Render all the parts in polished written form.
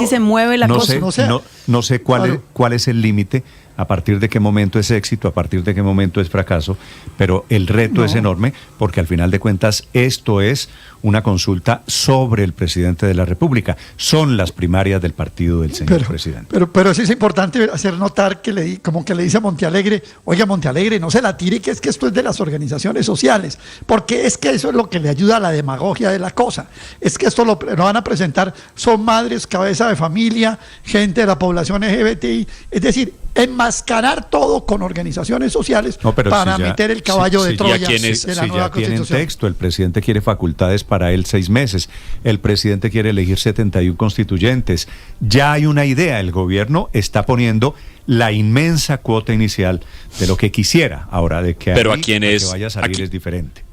si se mueve la cosa. No sé cuál es el límite, a partir de qué momento es éxito, a partir de qué momento es fracaso, pero el reto es enorme porque al final de cuentas esto es una consulta sobre el presidente de la República. Son las primarias del partido del señor presidente. Pero sí es importante hacer notar que como que le dice a Montealegre, oiga Montealegre, no se la tire, que es que esto es de las organizaciones sociales, porque es que eso es lo que le ayuda a la demagogia de la cosa. Es que esto lo van a presentar, son madres, cabeza de familia, gente de la población LGBTI, es decir, enmascarar todo con organizaciones sociales para meter el caballo de Troya de la nueva Constitución. Tienen texto, el presidente quiere facultades para él 6 meses, el presidente quiere elegir 71 constituyentes, ya hay una idea, el gobierno está poniendo la inmensa cuota inicial de lo que quisiera, ahora de que, pero que vaya a salir es diferente.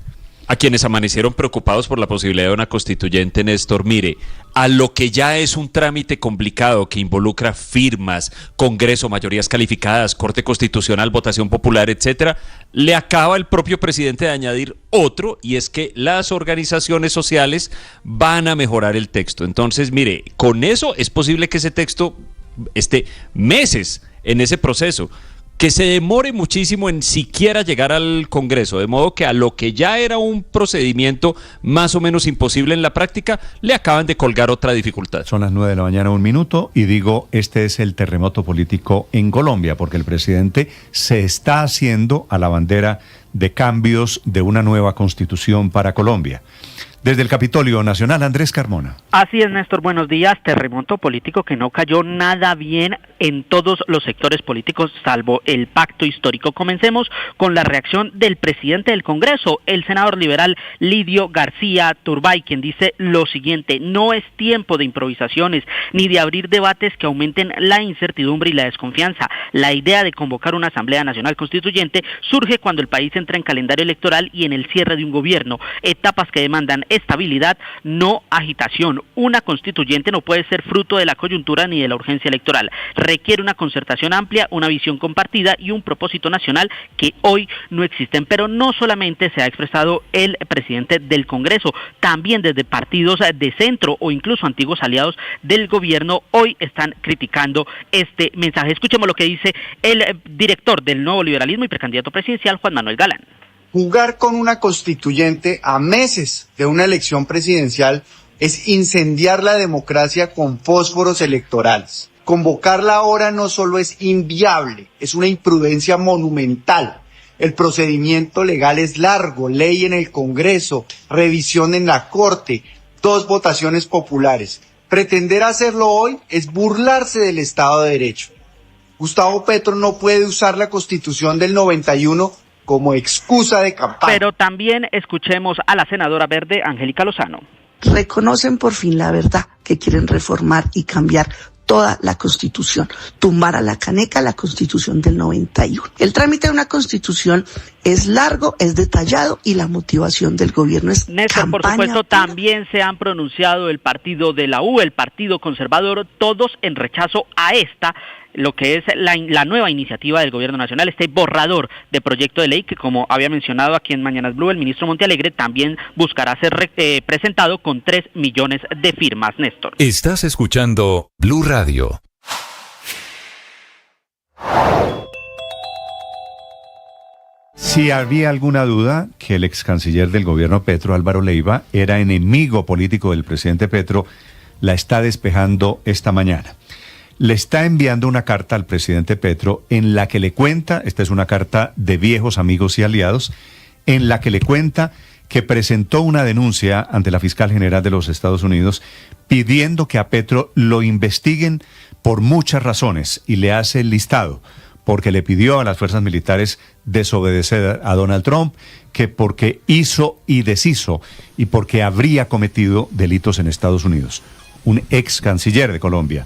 A quienes amanecieron preocupados por la posibilidad de una constituyente, Néstor, mire, a lo que ya es un trámite complicado que involucra firmas, Congreso, mayorías calificadas, Corte Constitucional, votación popular, etcétera, le acaba el propio presidente de añadir otro, y es que las organizaciones sociales van a mejorar el texto. Entonces, mire, con eso es posible que ese texto esté meses en ese proceso, que se demore muchísimo en siquiera llegar al Congreso, de modo que a lo que ya era un procedimiento más o menos imposible en la práctica, le acaban de colgar otra dificultad. Son las 9 de la mañana, 1 minuto, y digo, este es el terremoto político en Colombia, porque el presidente se está haciendo a la bandera de cambios de una nueva constitución para Colombia. Desde el Capitolio Nacional, Andrés Carmona. Así es, Néstor, buenos días. Terremoto político que no cayó nada bien en todos los sectores políticos, salvo el pacto histórico. Comencemos con la reacción del presidente del Congreso, el senador liberal Lidio García Turbay, quien dice lo siguiente: no es tiempo de improvisaciones ni de abrir debates que aumenten la incertidumbre y la desconfianza. La idea de convocar una Asamblea Nacional Constituyente surge cuando el país entra en calendario electoral y en el cierre de un gobierno, etapas que demandan estabilidad, no agitación. Una constituyente no puede ser fruto de la coyuntura ni de la urgencia electoral. Requiere una concertación amplia, una visión compartida y un propósito nacional que hoy no existen. Pero no solamente se ha expresado el presidente del Congreso, también desde partidos de centro o incluso antiguos aliados del gobierno hoy están criticando este mensaje. Escuchemos lo que dice el director del Nuevo Liberalismo y precandidato presidencial, Juan Manuel Galán. Jugar con una constituyente a meses de una elección presidencial es incendiar la democracia con fósforos electorales. Convocarla ahora no solo es inviable, es una imprudencia monumental. El procedimiento legal es largo, ley en el Congreso, revisión en la Corte, 2 votaciones populares. Pretender hacerlo hoy es burlarse del Estado de Derecho. Gustavo Petro no puede usar la Constitución del 91 como excusa de campaña. Pero también escuchemos a la senadora verde Angélica Lozano. Reconocen por fin la verdad, que quieren reformar y cambiar toda la Constitución, tumbar a la caneca la Constitución del 91. El trámite de una Constitución es largo, es detallado y la motivación del gobierno es Néstor, campaña. por supuesto, también se han pronunciado el partido de la U, el Partido Conservador, todos en rechazo a lo que es la nueva iniciativa del Gobierno Nacional, este borrador de proyecto de ley que, como había mencionado aquí en Mañanas Blue, el ministro Montealegre también buscará ser presentado con 3 millones de firmas, Néstor. Estás escuchando Blue Radio. Si había alguna duda que el ex canciller del gobierno Petro, Álvaro Leiva, era enemigo político del presidente Petro, la está despejando esta mañana. Le está enviando una carta al presidente Petro en la que le cuenta, esta es una carta de viejos amigos y aliados, en la que le cuenta que presentó una denuncia ante la fiscal general de los Estados Unidos pidiendo que a Petro lo investiguen por muchas razones, y le hace el listado, porque le pidió a las fuerzas militares desobedecer a Donald Trump, que porque hizo y deshizo y porque habría cometido delitos en Estados Unidos. Un ex canciller de Colombia,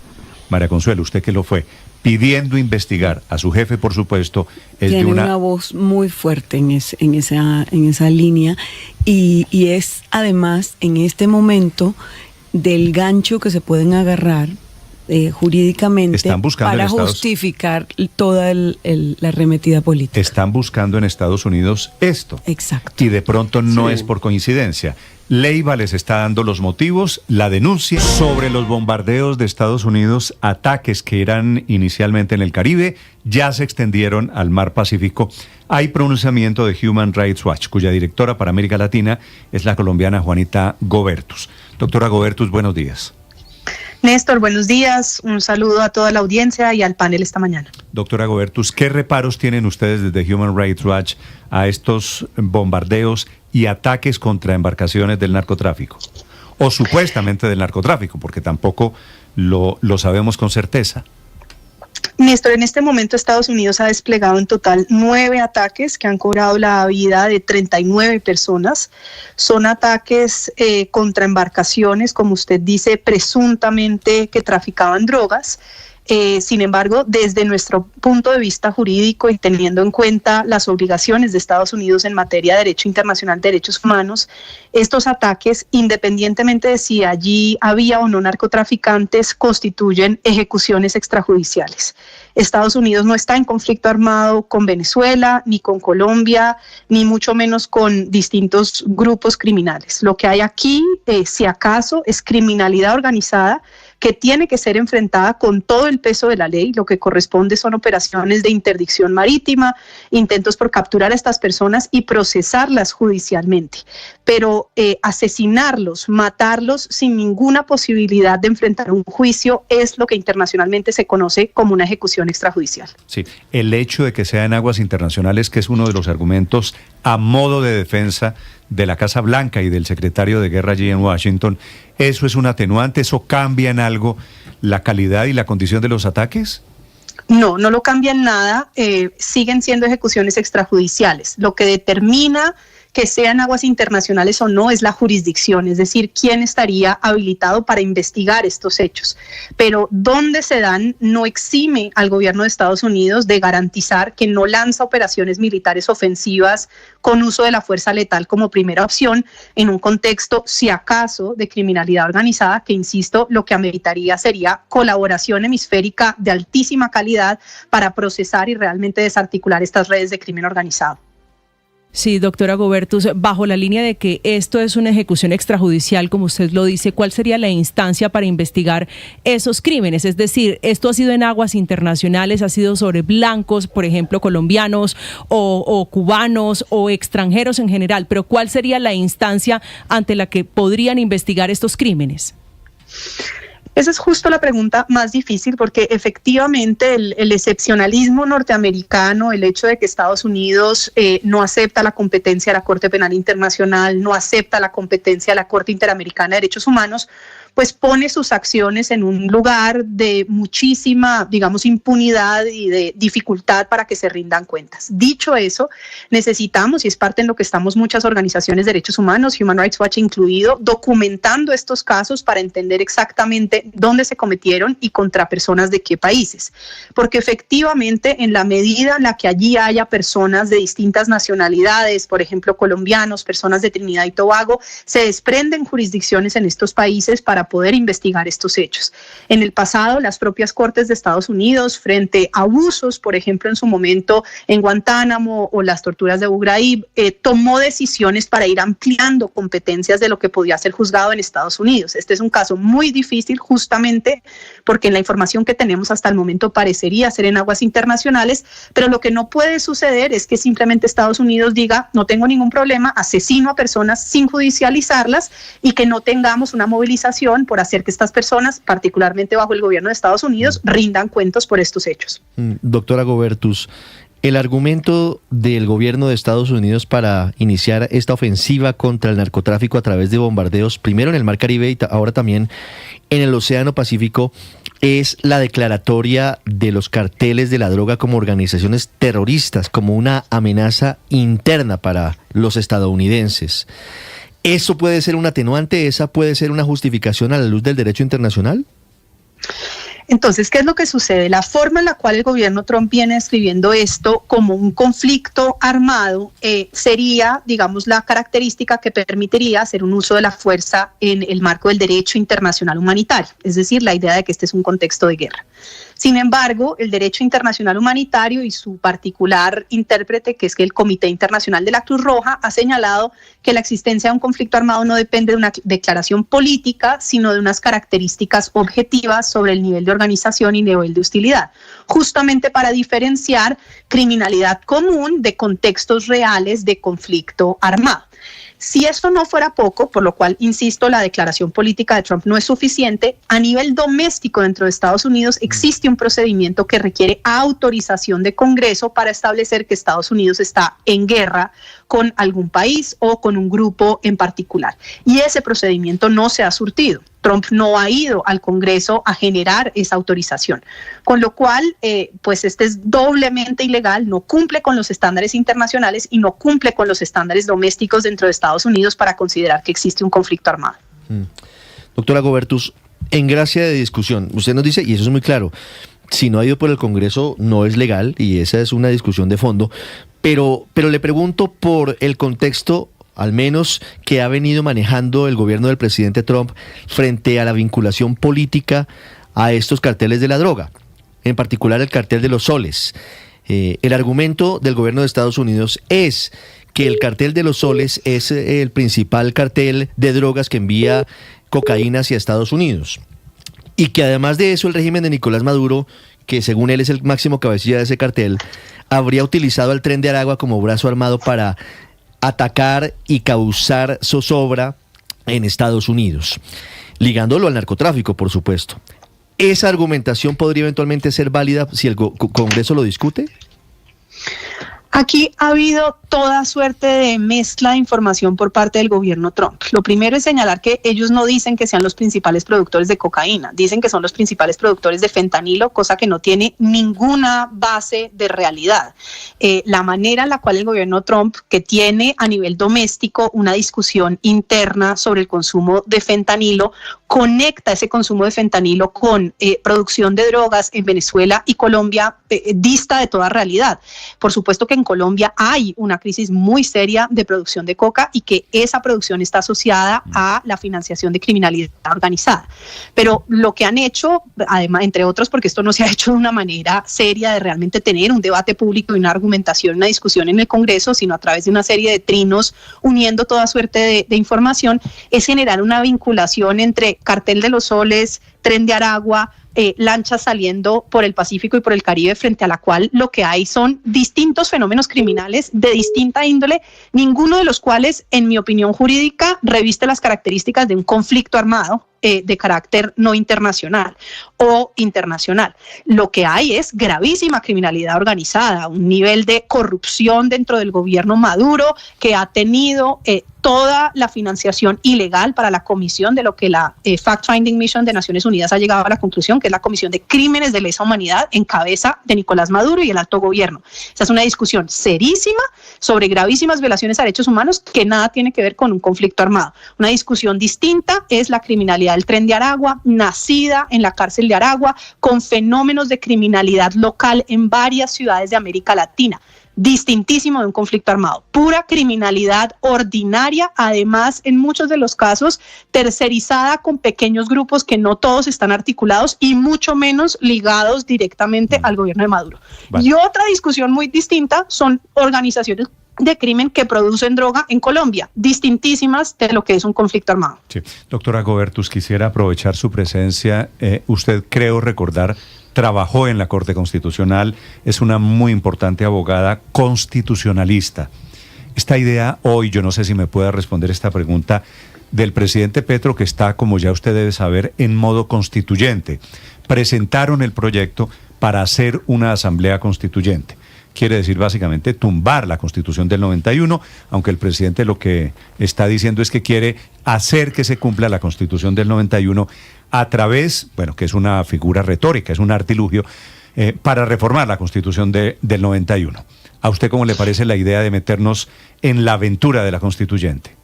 María Consuelo, usted que lo fue, pidiendo investigar a su jefe, por supuesto, es tiene de una voz muy fuerte en esa línea, y es además en este momento del gancho que se pueden agarrar jurídicamente Están buscando para en Estados- justificar toda la arremetida política. Están buscando en Estados Unidos esto. Exacto. Y de pronto no Sí. es por coincidencia. Leiva les está dando los motivos, la denuncia sobre los bombardeos de Estados Unidos, ataques que eran inicialmente en el Caribe, ya se extendieron al Mar Pacífico. Hay pronunciamiento de Human Rights Watch, cuya directora para América Latina es la colombiana Juanita Gobertus. Doctora Gobertus, buenos días. Néstor, buenos días. Un saludo a toda la audiencia y al panel esta mañana. Doctora Gobertus, ¿qué reparos tienen ustedes desde Human Rights Watch a estos bombardeos y ataques contra embarcaciones del narcotráfico? O supuestamente del narcotráfico, porque tampoco lo sabemos con certeza. Néstor, en este momento Estados Unidos ha desplegado en total 9 ataques que han cobrado la vida de 39 personas. Son ataques contra embarcaciones, como usted dice, presuntamente que traficaban drogas. Sin embargo, desde nuestro punto de vista jurídico y teniendo en cuenta las obligaciones de Estados Unidos en materia de derecho internacional de derechos humanos, estos ataques, independientemente de si allí había o no narcotraficantes, constituyen ejecuciones extrajudiciales. Estados Unidos no está en conflicto armado con Venezuela, ni con Colombia, ni mucho menos con distintos grupos criminales. Lo que hay aquí, si acaso, es criminalidad organizada que tiene que ser enfrentada con todo el peso de la ley. Lo que corresponde son operaciones de interdicción marítima, intentos por capturar a estas personas y procesarlas judicialmente. Pero asesinarlos, matarlos sin ninguna posibilidad de enfrentar un juicio es lo que internacionalmente se conoce como una ejecución extrajudicial. Sí, el hecho de que sea en aguas internacionales, que es uno de los argumentos a modo de defensa de la Casa Blanca y del secretario de Guerra allí en Washington, ¿eso es un atenuante? ¿Eso cambia en algo la calidad y la condición de los ataques? No, no lo cambia en nada, siguen siendo ejecuciones extrajudiciales. Lo que determina que sean aguas internacionales o no es la jurisdicción, es decir, quién estaría habilitado para investigar estos hechos. Pero dónde se dan no exime al gobierno de Estados Unidos de garantizar que no lanza operaciones militares ofensivas con uso de la fuerza letal como primera opción en un contexto, si acaso, de criminalidad organizada, que insisto, lo que ameritaría sería colaboración hemisférica de altísima calidad para procesar y realmente desarticular estas redes de crimen organizado. Sí, doctora Gobertus, bajo la línea de que esto es una ejecución extrajudicial, como usted lo dice, ¿cuál sería la instancia para investigar esos crímenes? Es decir, esto ha sido en aguas internacionales, ha sido sobre blancos, por ejemplo, colombianos o cubanos o extranjeros en general, pero ¿cuál sería la instancia ante la que podrían investigar estos crímenes? Esa es justo la pregunta más difícil porque efectivamente el excepcionalismo norteamericano, el hecho de que Estados Unidos no acepta la competencia de la Corte Penal Internacional, no acepta la competencia de la Corte Interamericana de Derechos Humanos, pues pone sus acciones en un lugar de muchísima, digamos, impunidad y de dificultad para que se rindan cuentas. Dicho eso, necesitamos, y es parte en lo que estamos muchas organizaciones de derechos humanos, Human Rights Watch incluido, documentando estos casos para entender exactamente dónde se cometieron y contra personas de qué países. Porque efectivamente, en la medida en la que allí haya personas de distintas nacionalidades, por ejemplo, colombianos, personas de Trinidad y Tobago, se desprenden jurisdicciones en estos países para poder investigar estos hechos. En el pasado, las propias Cortes de Estados Unidos, frente a abusos, por ejemplo, en su momento en Guantánamo o las torturas de Abu Ghraib, tomó decisiones para ir ampliando competencias de lo que podía ser juzgado en Estados Unidos. Este es un caso muy difícil justamente porque en la información que tenemos hasta el momento parecería ser en aguas internacionales, pero lo que no puede suceder es que simplemente Estados Unidos diga, no tengo ningún problema, asesino a personas sin judicializarlas y que no tengamos una movilización por hacer que estas personas, particularmente bajo el gobierno de Estados Unidos, rindan cuentos por estos hechos. Doctora Gobertus, el argumento del gobierno de Estados Unidos para iniciar esta ofensiva contra el narcotráfico a través de bombardeos, primero en el Mar Caribe y ahora también en el Océano Pacífico, es la declaratoria de los carteles de la droga como organizaciones terroristas, como una amenaza interna para los estadounidenses. ¿Eso puede ser un atenuante? ¿Esa puede ser una justificación a la luz del derecho internacional? Entonces, ¿qué es lo que sucede? La forma en la cual el gobierno Trump viene escribiendo esto como un conflicto armado sería, digamos, la característica que permitiría hacer un uso de la fuerza en el marco del derecho internacional humanitario, es decir, la idea de que este es un contexto de guerra. Sin embargo, el derecho internacional humanitario y su particular intérprete, que es que el Comité Internacional de la Cruz Roja, ha señalado que la existencia de un conflicto armado no depende de una declaración política, sino de unas características objetivas sobre el nivel de organización y nivel de hostilidad, justamente para diferenciar criminalidad común de contextos reales de conflicto armado. Si esto no fuera poco, por lo cual, insisto, la declaración política de Trump no es suficiente, a nivel doméstico dentro de Estados Unidos existe un procedimiento que requiere autorización de Congreso para establecer que Estados Unidos está en guerra con algún país o con un grupo en particular. Y ese procedimiento no se ha surtido. Trump no ha ido al Congreso a generar esa autorización, con lo cual, pues este es doblemente ilegal, no cumple con los estándares internacionales y no cumple con los estándares domésticos dentro de Estados Unidos para considerar que existe un conflicto armado. Doctora Gobertus, en gracia de discusión, usted nos dice, y eso es muy claro, si no ha ido por el Congreso no es legal y esa es una discusión de fondo, pero le pregunto por el contexto al menos que ha venido manejando el gobierno del presidente Trump frente a la vinculación política a estos carteles de la droga, en particular el cartel de los soles. El argumento del gobierno de Estados Unidos es que el cartel de los soles es el principal cartel de drogas que envía cocaína hacia Estados Unidos y que además de eso el régimen de Nicolás Maduro, que según él es el máximo cabecilla de ese cartel, habría utilizado al Tren de Aragua como brazo armado para atacar y causar zozobra en Estados Unidos, ligándolo al narcotráfico, por supuesto. ¿Esa argumentación podría eventualmente ser válida si el Congreso lo discute? Aquí ha habido toda suerte de mezcla de información por parte del gobierno Trump. Lo primero es señalar que ellos no dicen que sean los principales productores de cocaína, dicen que son los principales productores de fentanilo, cosa que no tiene ninguna base de realidad. La manera en la cual el gobierno Trump, que tiene a nivel doméstico una discusión interna sobre el consumo de fentanilo, conecta ese consumo de fentanilo con producción de drogas en Venezuela y Colombia, dista de toda realidad. Por supuesto que en Colombia hay una crisis muy seria de producción de coca y que esa producción está asociada a la financiación de criminalidad organizada. Pero lo que han hecho, además, entre otros, porque esto no se ha hecho de una manera seria de realmente tener un debate público y una argumentación, una discusión en el Congreso, sino a través de una serie de trinos uniendo toda suerte de información, es generar una vinculación entre cartel de los soles, Tren de Aragua, lanchas saliendo por el Pacífico y por el Caribe, frente a la cual lo que hay son distintos fenómenos criminales de distinta índole, ninguno de los cuales, en mi opinión jurídica, reviste las características de un conflicto armado de carácter no internacional o internacional. Lo que hay es gravísima criminalidad organizada, un nivel de corrupción dentro del gobierno Maduro que ha tenido toda la financiación ilegal para la comisión de lo que la Fact-Finding Mission de Naciones Unidas ha llegado a la conclusión, que es la Comisión de Crímenes de Lesa Humanidad en cabeza de Nicolás Maduro y el alto gobierno. Esa es una discusión serísima sobre gravísimas violaciones a derechos humanos que nada tiene que ver con un conflicto armado. Una discusión distinta es la criminalidad del Tren de Aragua, nacida en la cárcel de Aragua, con fenómenos de criminalidad local en varias ciudades de América Latina. Distintísimo de un conflicto armado, pura criminalidad ordinaria, además en muchos de los casos tercerizada con pequeños grupos que no todos están articulados y mucho menos ligados directamente al gobierno de Maduro. Vale. Y otra discusión muy distinta son organizaciones de crimen que producen droga en Colombia, distintísimas de lo que es un conflicto armado. Sí. Doctora Gobertus, quisiera aprovechar su presencia. Usted, creo recordar, trabajó en la Corte Constitucional, es una muy importante abogada constitucionalista. Esta idea hoy, yo no sé si me pueda responder esta pregunta, del presidente Petro, que está, como ya usted debe saber, en modo constituyente. Presentaron el proyecto para hacer una asamblea constituyente. Quiere decir básicamente tumbar la Constitución del 91, aunque el presidente lo que está diciendo es que quiere hacer que se cumpla la Constitución del 91 a través, bueno, que es una figura retórica, es un artilugio, para reformar la Constitución del 91. ¿A usted cómo le parece la idea de meternos en la aventura de la Constituyente?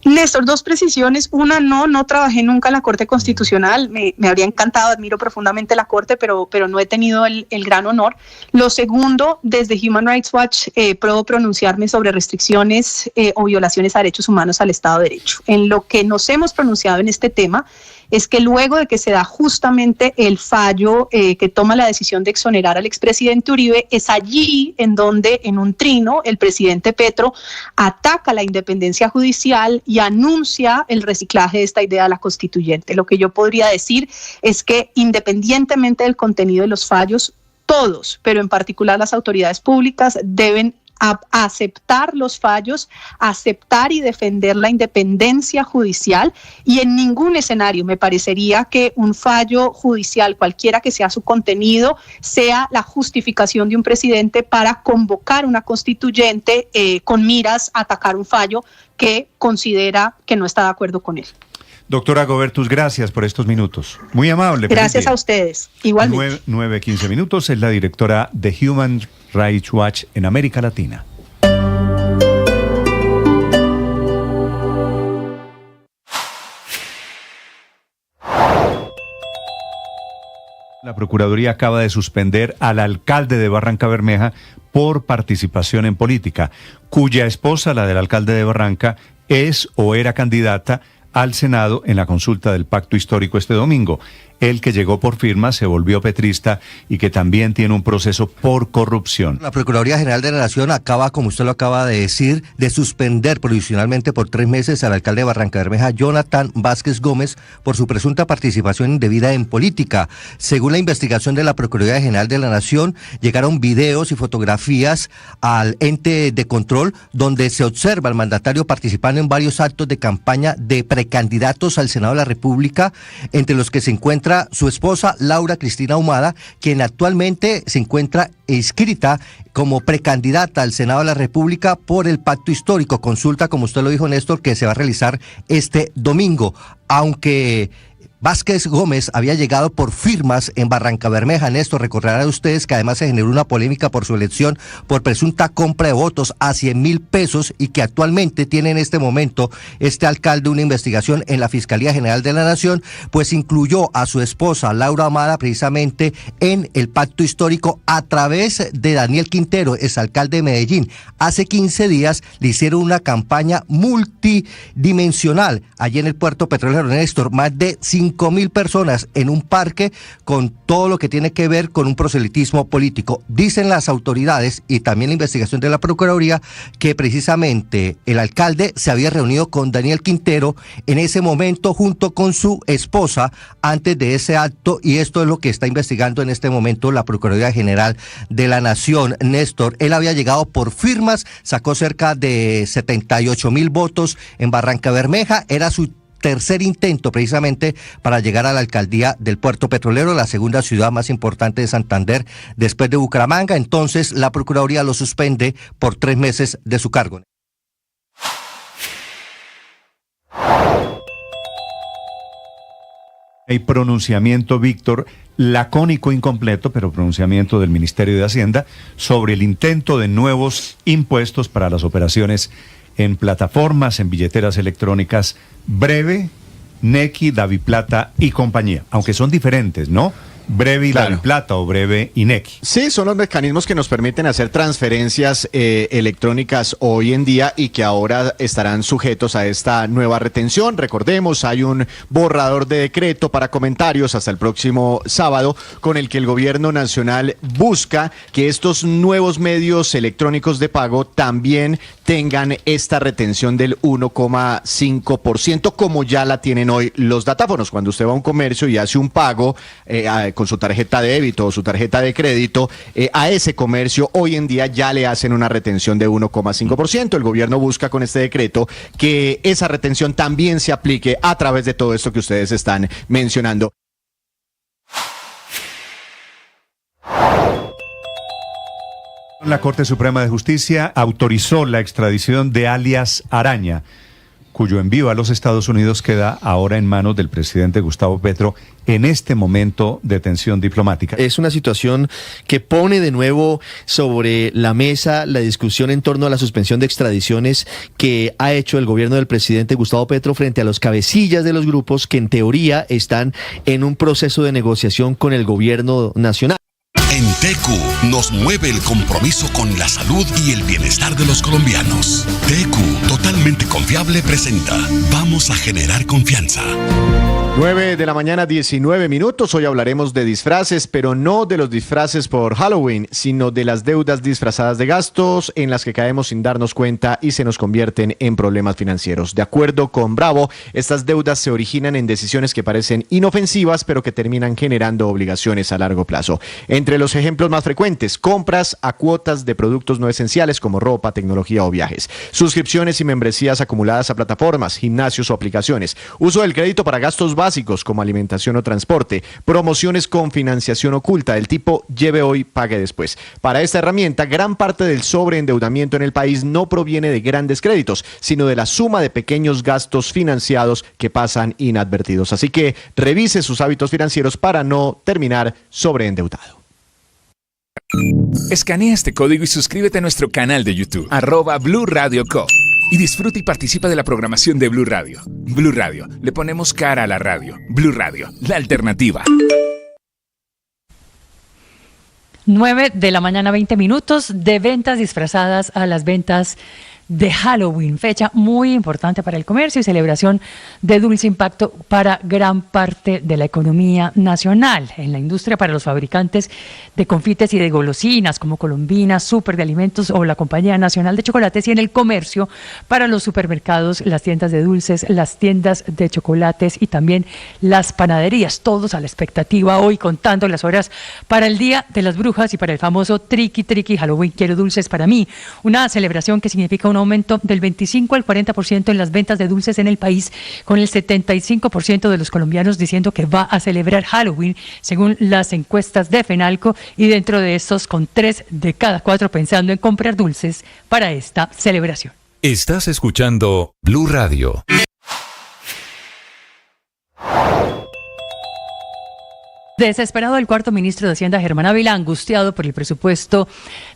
Néstor, dos precisiones. Una, no trabajé nunca en la Corte Constitucional. Me habría encantado, admiro profundamente la Corte, pero no he tenido el gran honor. Lo segundo, desde Human Rights Watch puedo pronunciarme sobre restricciones o violaciones a derechos humanos al Estado de Derecho. En lo que nos hemos pronunciado en este tema es que luego de que se da justamente el fallo que toma la decisión de exonerar al expresidente Uribe, es allí en donde, en un trino, el presidente Petro ataca la independencia judicial y anuncia el reciclaje de esta idea de la constituyente. Lo que yo podría decir es que, independientemente del contenido de los fallos, todos, pero en particular las autoridades públicas, deben aceptar los fallos, aceptar y defender la independencia judicial, y en ningún escenario me parecería que un fallo judicial, cualquiera que sea su contenido, sea la justificación de un presidente para convocar una constituyente con miras a atacar un fallo que considera que no está de acuerdo con él. Doctora Gobertus, gracias por estos minutos. Muy amable. Gracias a ustedes. Igualmente. 9:15 minutos. Es la directora de Human Rights Watch en América Latina. La Procuraduría acaba de suspender al alcalde de Barrancabermeja por participación en política, cuya esposa, la del alcalde de Barranca, es o era candidata al Senado en la consulta del Pacto Histórico este domingo. El que llegó por firma se volvió petrista y que también tiene un proceso por corrupción. La Procuraduría General de la Nación acaba, como usted lo acaba de decir, de suspender provisionalmente por 3 meses al alcalde de Barrancabermeja, Jonathan Vázquez Gómez, por su presunta participación indebida en política. Según la investigación de la Procuraduría General de la Nación, llegaron videos y fotografías al ente de control donde se observa al mandatario participando en varios actos de campaña de precandidatos al Senado de la República, entre los que se encuentra su esposa Laura Cristina Ahumada, quien actualmente se encuentra inscrita como precandidata al Senado de la República por el Pacto Histórico, consulta, como usted lo dijo, Néstor, que se va a realizar este domingo. Aunque Vázquez Gómez había llegado por firmas en Barrancabermeja, Néstor, recordarán ustedes que además se generó una polémica por su elección por presunta compra de votos a 100.000 pesos y que actualmente tiene en este momento este alcalde una investigación en la Fiscalía General de la Nación, pues incluyó a su esposa Laura Ahumada precisamente en el Pacto Histórico a través de Daniel Quintero, exalcalde de Medellín. Hace 15 días le hicieron una campaña multidimensional allí en el puerto petrolero, Néstor, más de 5.000 personas en un parque con todo lo que tiene que ver con un proselitismo político. Dicen las autoridades y también la investigación de la Procuraduría que precisamente el alcalde se había reunido con Daniel Quintero en ese momento junto con su esposa antes de ese acto, y esto es lo que está investigando en este momento la Procuraduría General de la Nación. Néstor, él había llegado por firmas, sacó cerca de 78.000 votos en Barrancabermeja, era su tercer intento precisamente para llegar a la alcaldía del Puerto Petrolero, la segunda ciudad más importante de Santander después de Bucaramanga. Entonces la Procuraduría lo suspende por 3 meses de su cargo. Hay pronunciamiento, Víctor, lacónico, incompleto, pero pronunciamiento del Ministerio de Hacienda sobre el intento de nuevos impuestos para las operaciones en plataformas, en billeteras electrónicas, Breve, Nequi, Daviplata y compañía, aunque son diferentes, ¿no? Breve y Daviplata o Breve y Nequi. Sí, son los mecanismos que nos permiten hacer transferencias electrónicas hoy en día y que ahora estarán sujetos a esta nueva retención. Recordemos, hay un borrador de decreto para comentarios hasta el próximo sábado con el que el gobierno nacional busca que estos nuevos medios electrónicos de pago también tengan esta retención del 1,5%, como ya la tienen hoy los datáfonos. Cuando usted va a un comercio y hace un pago con su tarjeta de débito o su tarjeta de crédito, a ese comercio hoy en día ya le hacen una retención de 1,5%. El gobierno busca con este decreto que esa retención también se aplique a través de todo esto que ustedes están mencionando. La Corte Suprema de Justicia autorizó la extradición de alias Araña cuyo envío a los Estados Unidos queda ahora en manos del presidente Gustavo Petro en este momento de tensión diplomática. Es una situación que pone de nuevo sobre la mesa la discusión en torno a la suspensión de extradiciones que ha hecho el gobierno del presidente Gustavo Petro frente a los cabecillas de los grupos que en teoría están en un proceso de negociación con el gobierno nacional. En TQ nos mueve el compromiso con la salud y el bienestar de los colombianos. TQ, totalmente confiable, presenta Vamos a generar confianza. 9 de la mañana, 19 minutos. Hoy hablaremos de disfraces, pero no de los disfraces por Halloween, sino de las deudas disfrazadas de gastos en las que caemos sin darnos cuenta y se nos convierten en problemas financieros. De acuerdo con Bravo, estas deudas se originan en decisiones que parecen inofensivas, pero que terminan generando obligaciones a largo plazo. Entre los ejemplos más frecuentes, compras a cuotas de productos no esenciales como ropa, tecnología o viajes, suscripciones y membresías acumuladas a plataformas, gimnasios o aplicaciones, uso del crédito para gastos básicos como alimentación o transporte, promociones con financiación oculta del tipo lleve hoy, pague después. Para esta herramienta, gran parte del sobreendeudamiento en el país no proviene de grandes créditos, sino de la suma de pequeños gastos financiados que pasan inadvertidos. Así que revise sus hábitos financieros para no terminar sobreendeudado. Escanea este código y suscríbete a nuestro canal de YouTube, @Blue Radio Co. Y disfruta y participa de la programación de Blue Radio. Blue Radio, le ponemos cara a la radio. Blue Radio, la alternativa. 9 de la mañana, 20 minutos, de ventas disfrazadas a las ventas de Halloween, fecha muy importante para el comercio y celebración de dulce impacto para gran parte de la economía nacional. En la industria, para los fabricantes de confites y de golosinas como Colombina, Super de Alimentos o la Compañía Nacional de Chocolates, y en el comercio, para los supermercados, las tiendas de dulces, las tiendas de chocolates y también las panaderías. Todos a la expectativa hoy, contando las horas para el Día de las Brujas y para el famoso Triqui Triqui Halloween, quiero dulces para mí. Una celebración que significa un aumento del 25 al 40% en las ventas de dulces en el país, con el 75% de los colombianos diciendo que va a celebrar Halloween, según las encuestas de FENALCO, y dentro de estos, con 3 de cada 4 pensando en comprar dulces para esta celebración. Estás escuchando Blue Radio. Desesperado el cuarto ministro de Hacienda, Germán Ávila, angustiado por el presupuesto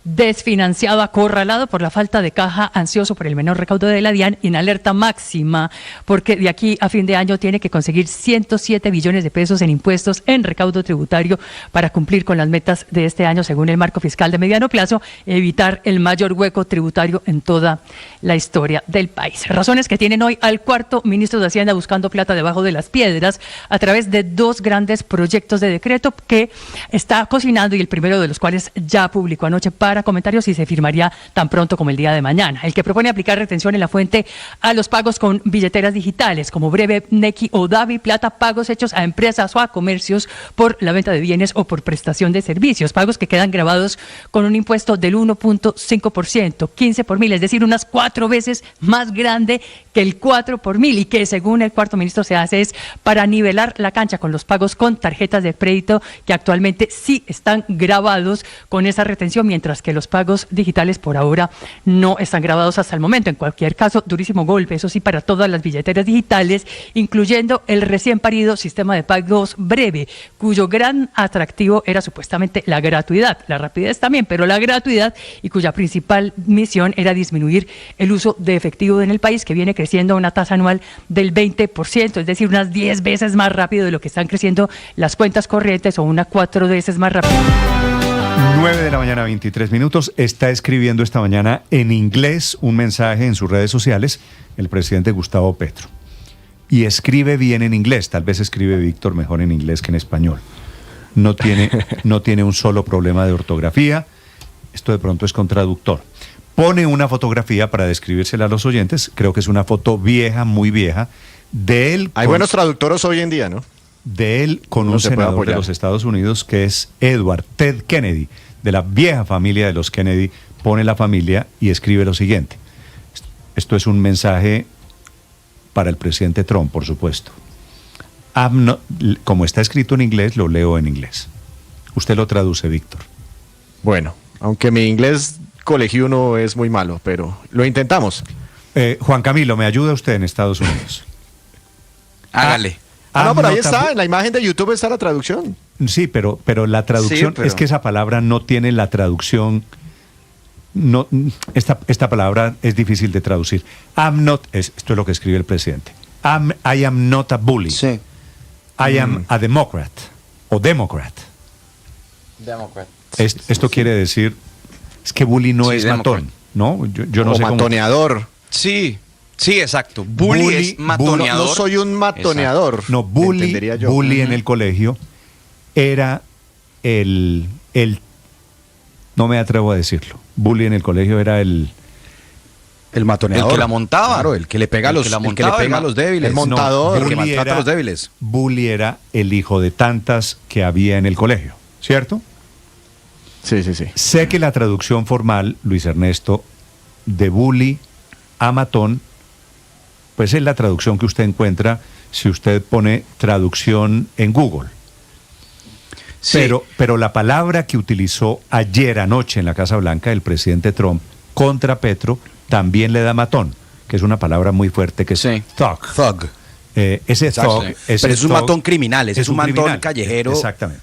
desfinanciado, acorralado por la falta de caja, ansioso por el menor recaudo de la DIAN y en alerta máxima porque de aquí a fin de año tiene que conseguir 107 billones de pesos en impuestos en recaudo tributario para cumplir con las metas de este año según el marco fiscal de mediano plazo, evitar el mayor hueco tributario en toda la historia del país. Razones que tienen hoy al cuarto ministro de Hacienda buscando plata debajo de las piedras a través de 2 grandes proyectos de decreto que está cocinando y el primero de los cuales ya publicó anoche para comentarios y se firmaría tan pronto como el día de mañana. El que propone aplicar retención en la fuente a los pagos con billeteras digitales como Breve, Nequi o Davi Plata, pagos hechos a empresas o a comercios por la venta de bienes o por prestación de servicios, pagos que quedan grabados con un impuesto del 1.5%, 15 por mil, es decir, unas 4 veces más grande que el 4 por mil, y que según el cuarto ministro se hace es para nivelar la cancha con los pagos con tarjetas de crédito que actualmente sí están grabados con esa retención, mientras que los pagos digitales por ahora no están grabados hasta el momento. En cualquier caso, durísimo golpe, eso sí, para todas las billeteras digitales, incluyendo el recién parido sistema de pagos Breve, cuyo gran atractivo era supuestamente la gratuidad, la rapidez también, pero la gratuidad, y cuya principal misión era disminuir el uso de efectivo en el país, que viene creciendo a una tasa anual del 20%, es decir, unas 10 veces más rápido de lo que están creciendo las cuentas corrientes, o unas 4 veces más rápido. 9 de la mañana, 23 minutos. Está escribiendo esta mañana en inglés un mensaje en sus redes sociales el presidente Gustavo Petro. Y escribe bien en inglés. Tal vez escribe Víctor mejor en inglés que en español. No tiene un solo problema de ortografía. Esto de pronto es con traductor. Pone una fotografía para describírsela a los oyentes. Creo que es una foto vieja, muy vieja, de él. Hay buenos traductores hoy en día, ¿no? De él con un senador de los Estados Unidos que es Edward Ted Kennedy, de la vieja familia de los Kennedy. Pone la familia y escribe lo siguiente. Esto es un mensaje para el presidente Trump, por supuesto. Como está escrito en inglés, lo leo en inglés. Usted lo traduce, Víctor. Bueno, aunque mi inglés colegio no es muy malo, pero lo intentamos. Juan Camilo, ¿me ayuda usted en Estados Unidos? Hágale. No, pero ahí está, en la imagen de YouTube está la traducción. Sí, pero la traducción, es que esa palabra no tiene la traducción. No, esta palabra es difícil de traducir. Esto es lo que escribe el presidente. I am not a bully. Sí. I am a Democrat. O Democrat. Esto quiere decir, es que bully no es matón, ¿no? Yo no sé cómo. Matoneador. Sí, exacto. Bully es matoneador. No soy un matoneador. Exacto. No, bully en el colegio era el no me atrevo a decirlo. Bully en el colegio era el matoneador. El que la montaba. Claro, el que le pega a los débiles. El montador. El que maltrata a los débiles. Bully era el hijo de tantas que había en el colegio, ¿cierto? Sí. Sé que la traducción formal, Luis Ernesto, de bully a matón, pues es la traducción que usted encuentra si usted pone traducción en Google. Sí. Pero la palabra que utilizó ayer anoche en la Casa Blanca el presidente Trump contra Petro también le da matón, que es una palabra muy fuerte que es thug. Ese thug, pero es un matón criminal, es un matón callejero,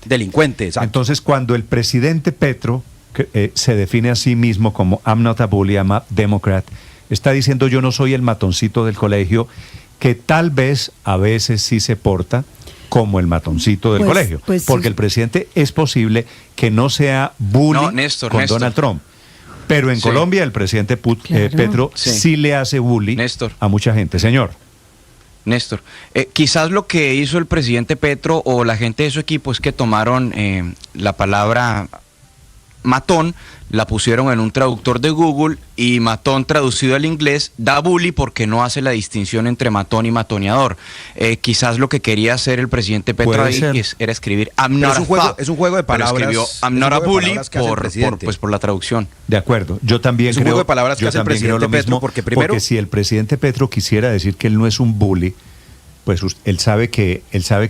delincuente. Exacto. Entonces, cuando el presidente Petro se define a sí mismo como I'm not a bully, I'm a Democrat, está diciendo yo no soy el matoncito del colegio, que tal vez a veces sí se porta como el matoncito del colegio, porque el presidente es posible que no sea bully con Donald Trump. Pero en Colombia el presidente Petro sí le hace bully a mucha gente. Señor. Néstor, quizás lo que hizo el presidente Petro o la gente de su equipo es que tomaron la palabra matón, la pusieron en un traductor de Google y matón traducido al inglés da bully porque no hace la distinción entre matón y matoneador. Quizás lo que quería hacer el presidente Petro ahí era escribir I'm not a thug. Es un juego de palabras. Pero escribió I'm not a bully por la traducción. De acuerdo, yo también creo. Es un juego de palabras que hace el presidente Petro porque si el presidente Petro quisiera decir que él no es un bully, pues él sabe que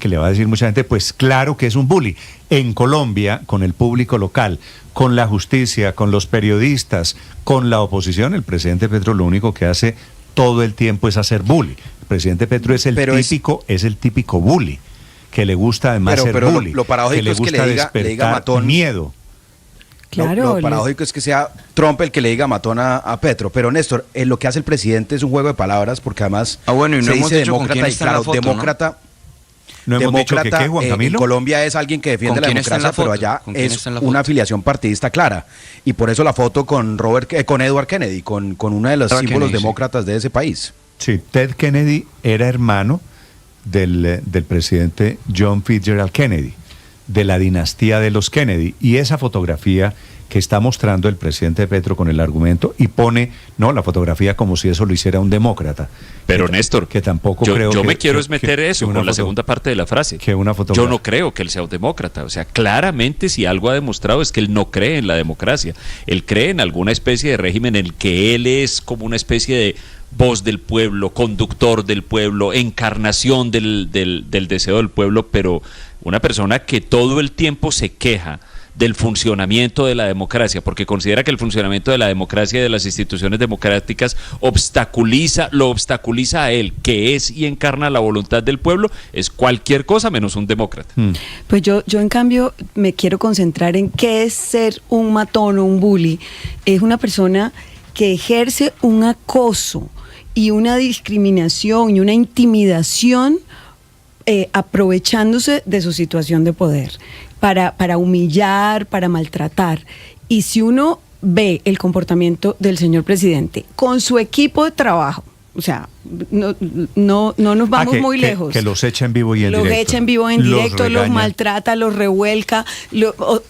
le va a decir mucha gente, pues claro que es un bully. En Colombia, con el público local, con la justicia, con los periodistas, con la oposición, el presidente Petro lo único que hace todo el tiempo es hacer bully. El presidente Petro es el típico bully, que le gusta además ser bully, lo paradójico que le gusta le diga matón, miedo. Claro, lo paradójico es que sea Trump el que le diga matón a Petro, pero Néstor, lo que hace el presidente es un juego de palabras, porque además y no se hemos dice dicho demócrata, y claro, foto, demócrata, ¿no hemos dicho que qué, Juan Camilo? En Colombia es alguien que defiende la democracia, pero allá es una afiliación partidista clara, y por eso la foto con Edward Kennedy, con uno de los símbolos demócratas de ese país. Sí, Ted Kennedy era hermano del presidente John Fitzgerald Kennedy, de la dinastía de los Kennedy, y esa fotografía que está mostrando el presidente Petro con el argumento y pone la fotografía como si eso lo hiciera un demócrata. Pero Néstor, que tampoco creo yo me quiero meter eso con la segunda parte de la frase. Yo no creo que él sea un demócrata. O sea, claramente si algo ha demostrado es que él no cree en la democracia. Él cree en alguna especie de régimen en el que él es como una especie de voz del pueblo, conductor del pueblo, encarnación del deseo del pueblo, pero una persona que todo el tiempo se queja del funcionamiento de la democracia, porque considera que el funcionamiento de la democracia y de las instituciones democráticas lo obstaculiza a él, que es y encarna la voluntad del pueblo, es cualquier cosa menos un demócrata. Pues yo en cambio me quiero concentrar en qué es ser un matón o un bully. Es una persona que ejerce un acoso y una discriminación y una intimidación aprovechándose de su situación de poder para humillar, para maltratar. Y si uno ve el comportamiento del señor presidente con su equipo de trabajo, o sea, no nos vamos muy lejos. Que los echa en vivo y en directo. Los echa en vivo y en directo, los maltrata, los revuelca,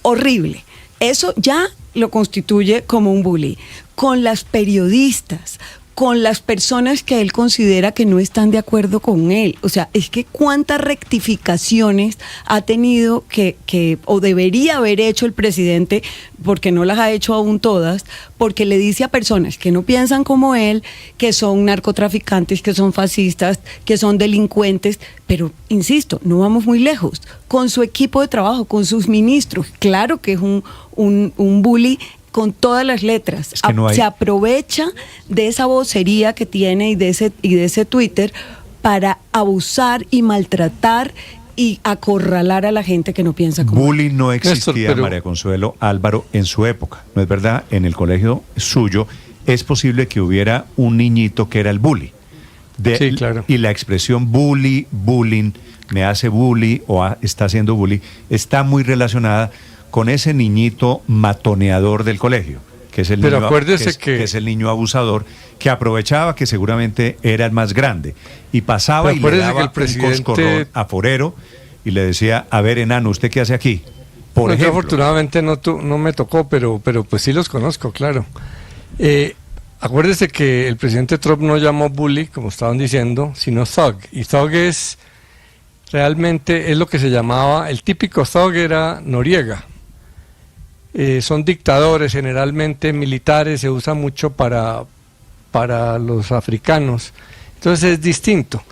horrible. Eso ya lo constituye como un bully. Con las periodistas, con las personas que él considera que no están de acuerdo con él. O sea, es que cuántas rectificaciones ha tenido que o debería haber hecho el presidente, porque no las ha hecho aún todas, porque le dice a personas que no piensan como él, que son narcotraficantes, que son fascistas, que son delincuentes, pero insisto, no vamos muy lejos. Con su equipo de trabajo, con sus ministros, claro que es un bully con todas las letras. Es que no hay... Se aprovecha de esa vocería que tiene y de ese Twitter para abusar y maltratar y acorralar a la gente que no piensa como bullying no existía, Néstor, María Consuelo, Álvaro, en su época. ¿No es verdad? En el colegio suyo es posible que hubiera un niñito que era el bully. Sí, claro. Y la expresión bully, bullying, me hace bully o está haciendo bully, está muy relacionada con ese niñito matoneador del colegio, que es el, pero niño, acuérdese que es el niño abusador, que aprovechaba que seguramente era el más grande, y pasaba y le daba un coscorrón a Forero, y le decía, a ver, enano, ¿usted qué hace aquí? Por ejemplo. Yo afortunadamente no me tocó, pero pues sí los conozco, claro. Acuérdese que el presidente Trump no llamó bully, como estaban diciendo, sino thug, y thug realmente es lo que se llamaba, el típico thug era Noriega. Son dictadores, generalmente militares, se usa mucho para los africanos, entonces es distinto.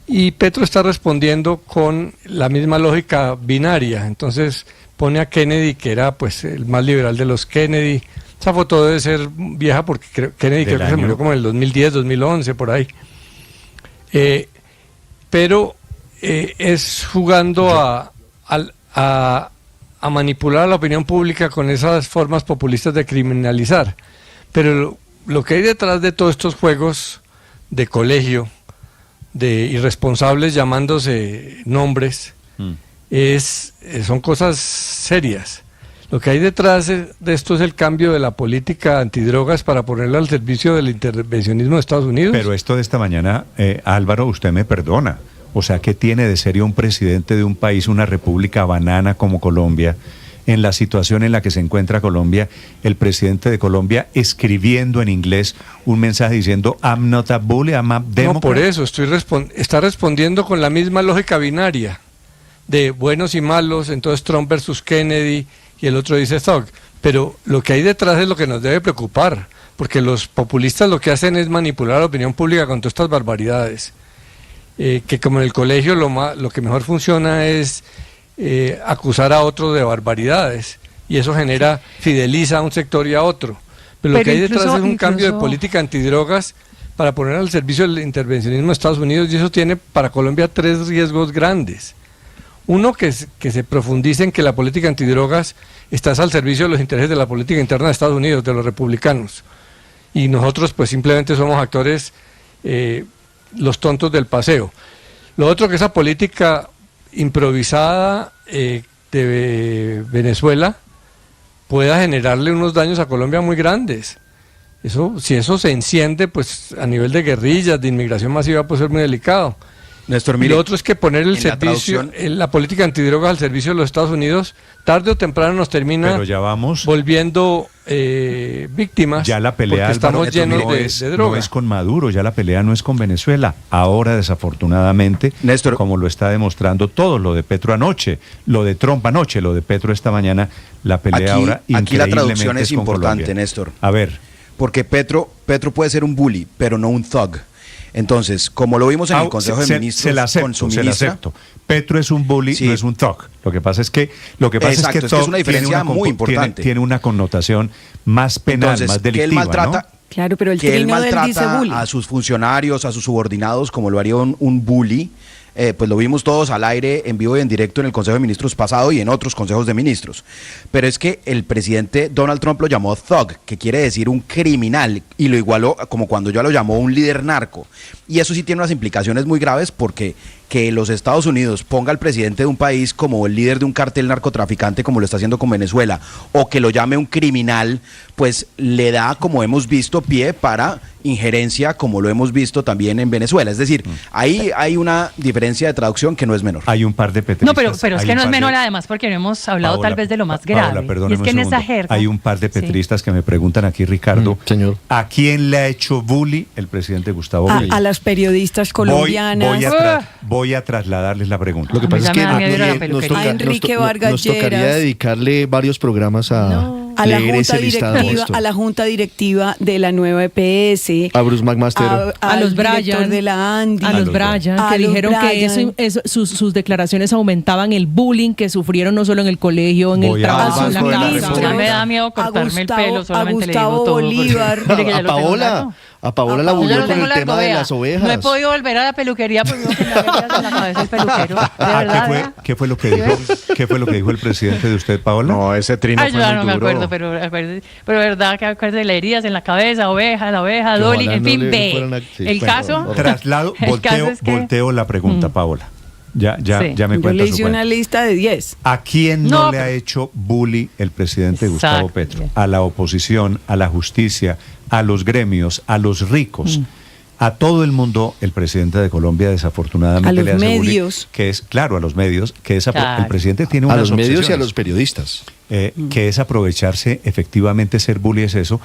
Y Petro está respondiendo con la misma lógica binaria, entonces pone a Kennedy, que era pues el más liberal de los Kennedy. Esa foto debe ser vieja porque Kennedy creo que se murió como en el 2010, 2011, por ahí. Pero es jugando a manipular a la opinión pública con esas formas populistas de criminalizar. Pero lo que hay detrás de todos estos juegos de colegio, de irresponsables llamándose nombres, son cosas serias. Lo que hay detrás de esto es el cambio de la política antidrogas para ponerla al servicio del intervencionismo de Estados Unidos. Pero esto de esta mañana, Álvaro, usted me perdona. O sea, ¿qué tiene de serio un presidente de un país, una república banana como Colombia, en la situación en la que se encuentra Colombia, el presidente de Colombia escribiendo en inglés un mensaje diciendo I'm not a bully, I'm a democrat? No, por eso, está respondiendo con la misma lógica binaria de buenos y malos, entonces Trump versus Kennedy, y el otro dice thug. Pero lo que hay detrás es lo que nos debe preocupar, porque los populistas lo que hacen es manipular a la opinión pública con todas estas barbaridades. Que como en el colegio lo que mejor funciona es acusar a otro de barbaridades, y eso fideliza a un sector y a otro. Pero lo que hay detrás es un cambio de política antidrogas para poner al servicio del intervencionismo de Estados Unidos, y eso tiene para Colombia 3 riesgos grandes. Uno, que se profundice en que la política antidrogas está al servicio de los intereses de la política interna de Estados Unidos, de los republicanos, y nosotros pues simplemente somos actores, los tontos del paseo. Lo otro, que esa política improvisada de Venezuela pueda generarle unos daños a Colombia muy grandes. Si eso se enciende, pues a nivel de guerrillas, de inmigración masiva, puede ser muy delicado. Néstor, mire, y lo otro es que poner la política antidrogas al servicio de los Estados Unidos, tarde o temprano nos termina volviendo víctimas. Ya la pelea, porque estamos llenos de droga. No es con Maduro, ya la pelea no es con Venezuela. Ahora, desafortunadamente, Néstor, como lo está demostrando todo, lo de Petro anoche, lo de Trump anoche, lo de Petro esta mañana, la pelea ahora aquí la traducción es importante, Colombia. Néstor. A ver. Porque Petro puede ser un bully, pero no un thug. Entonces, como lo vimos en el Consejo de Ministros, se la acepto. Petro es un bully, no es un thug. Lo que pasa es que Exacto, es una diferencia muy importante. Tiene una connotación más penal, entonces, más delictiva, que él maltrata, ¿no? Claro, pero que él maltrata a sus funcionarios, a sus subordinados, como lo haría un bully. Pues lo vimos todos al aire, en vivo y en directo en el Consejo de Ministros pasado y en otros consejos de ministros. Pero es que el presidente Donald Trump lo llamó thug, que quiere decir un criminal, y lo igualó como cuando ya lo llamó un líder narco. Y eso sí tiene unas implicaciones muy graves, porque que los Estados Unidos ponga al presidente de un país como el líder de un cartel narcotraficante, como lo está haciendo con Venezuela, o que lo llame un criminal, pues le da, como hemos visto, pie para injerencia, como lo hemos visto también en Venezuela. Es decir, ahí hay una diferencia de traducción que no es menor. Hay un par de petristas. No, pero es que no es menor, además, porque no hemos hablado tal vez de lo más grave. Paola, y es que en esa jerga. Hay un par de petristas que me preguntan aquí, Ricardo, señor, ¿a quién le ha hecho bully el presidente Gustavo Bolívar? A las periodistas colombianas. Voy a trasladarles la pregunta. Lo que pasa es que a Enrique Vargas nos tocaría dedicarle varios programas a a la leer junta ese listado. directiva, a la junta directiva de la nueva EPS, A Bruce McMaster. a los director Bryan, de la Andy, a los Bryan, que dijeron Bryan. que sus declaraciones aumentaban el bullying que sufrieron no solo en el colegio, en el trabajo, en la casa. Ya me da miedo cortarme el pelo, solamente le digo Gustavo todo. Bolívar. Mire que ya lo tengo largo. A Paola la Yo bullió lo con tengo el largo, tema de vea. las ovejas. No he podido volver a la peluquería porque no tengo alergias en la cabeza el peluquero. De verdad, vea. ¿Qué fue lo que dijo el presidente de usted, Paola? No, ese trino Ay, fue yo muy no me duro. acuerdo, pero verdad que acuerdo de las heridas en la cabeza, la oveja, Que Dolly, ojalá en no fin, le ve. fueran a- sí, El bueno, caso. Traslado, el caso es que- volteo la pregunta, Paola. Ya Sí. me Yo cuenta le su hice cuento. una lista de 10. ¿A quién no, No, le pero- ha hecho bully el presidente Gustavo Exacto. Petro? A la oposición, a la justicia, a los gremios, a los ricos. A todo el mundo, el presidente de Colombia desafortunadamente A los le hace bullying, medios. que es, claro, a los medios, que es Claro. el presidente tiene A unas los medios y a obsesiones. los periodistas. Que es aprovecharse, efectivamente ser bully es eso,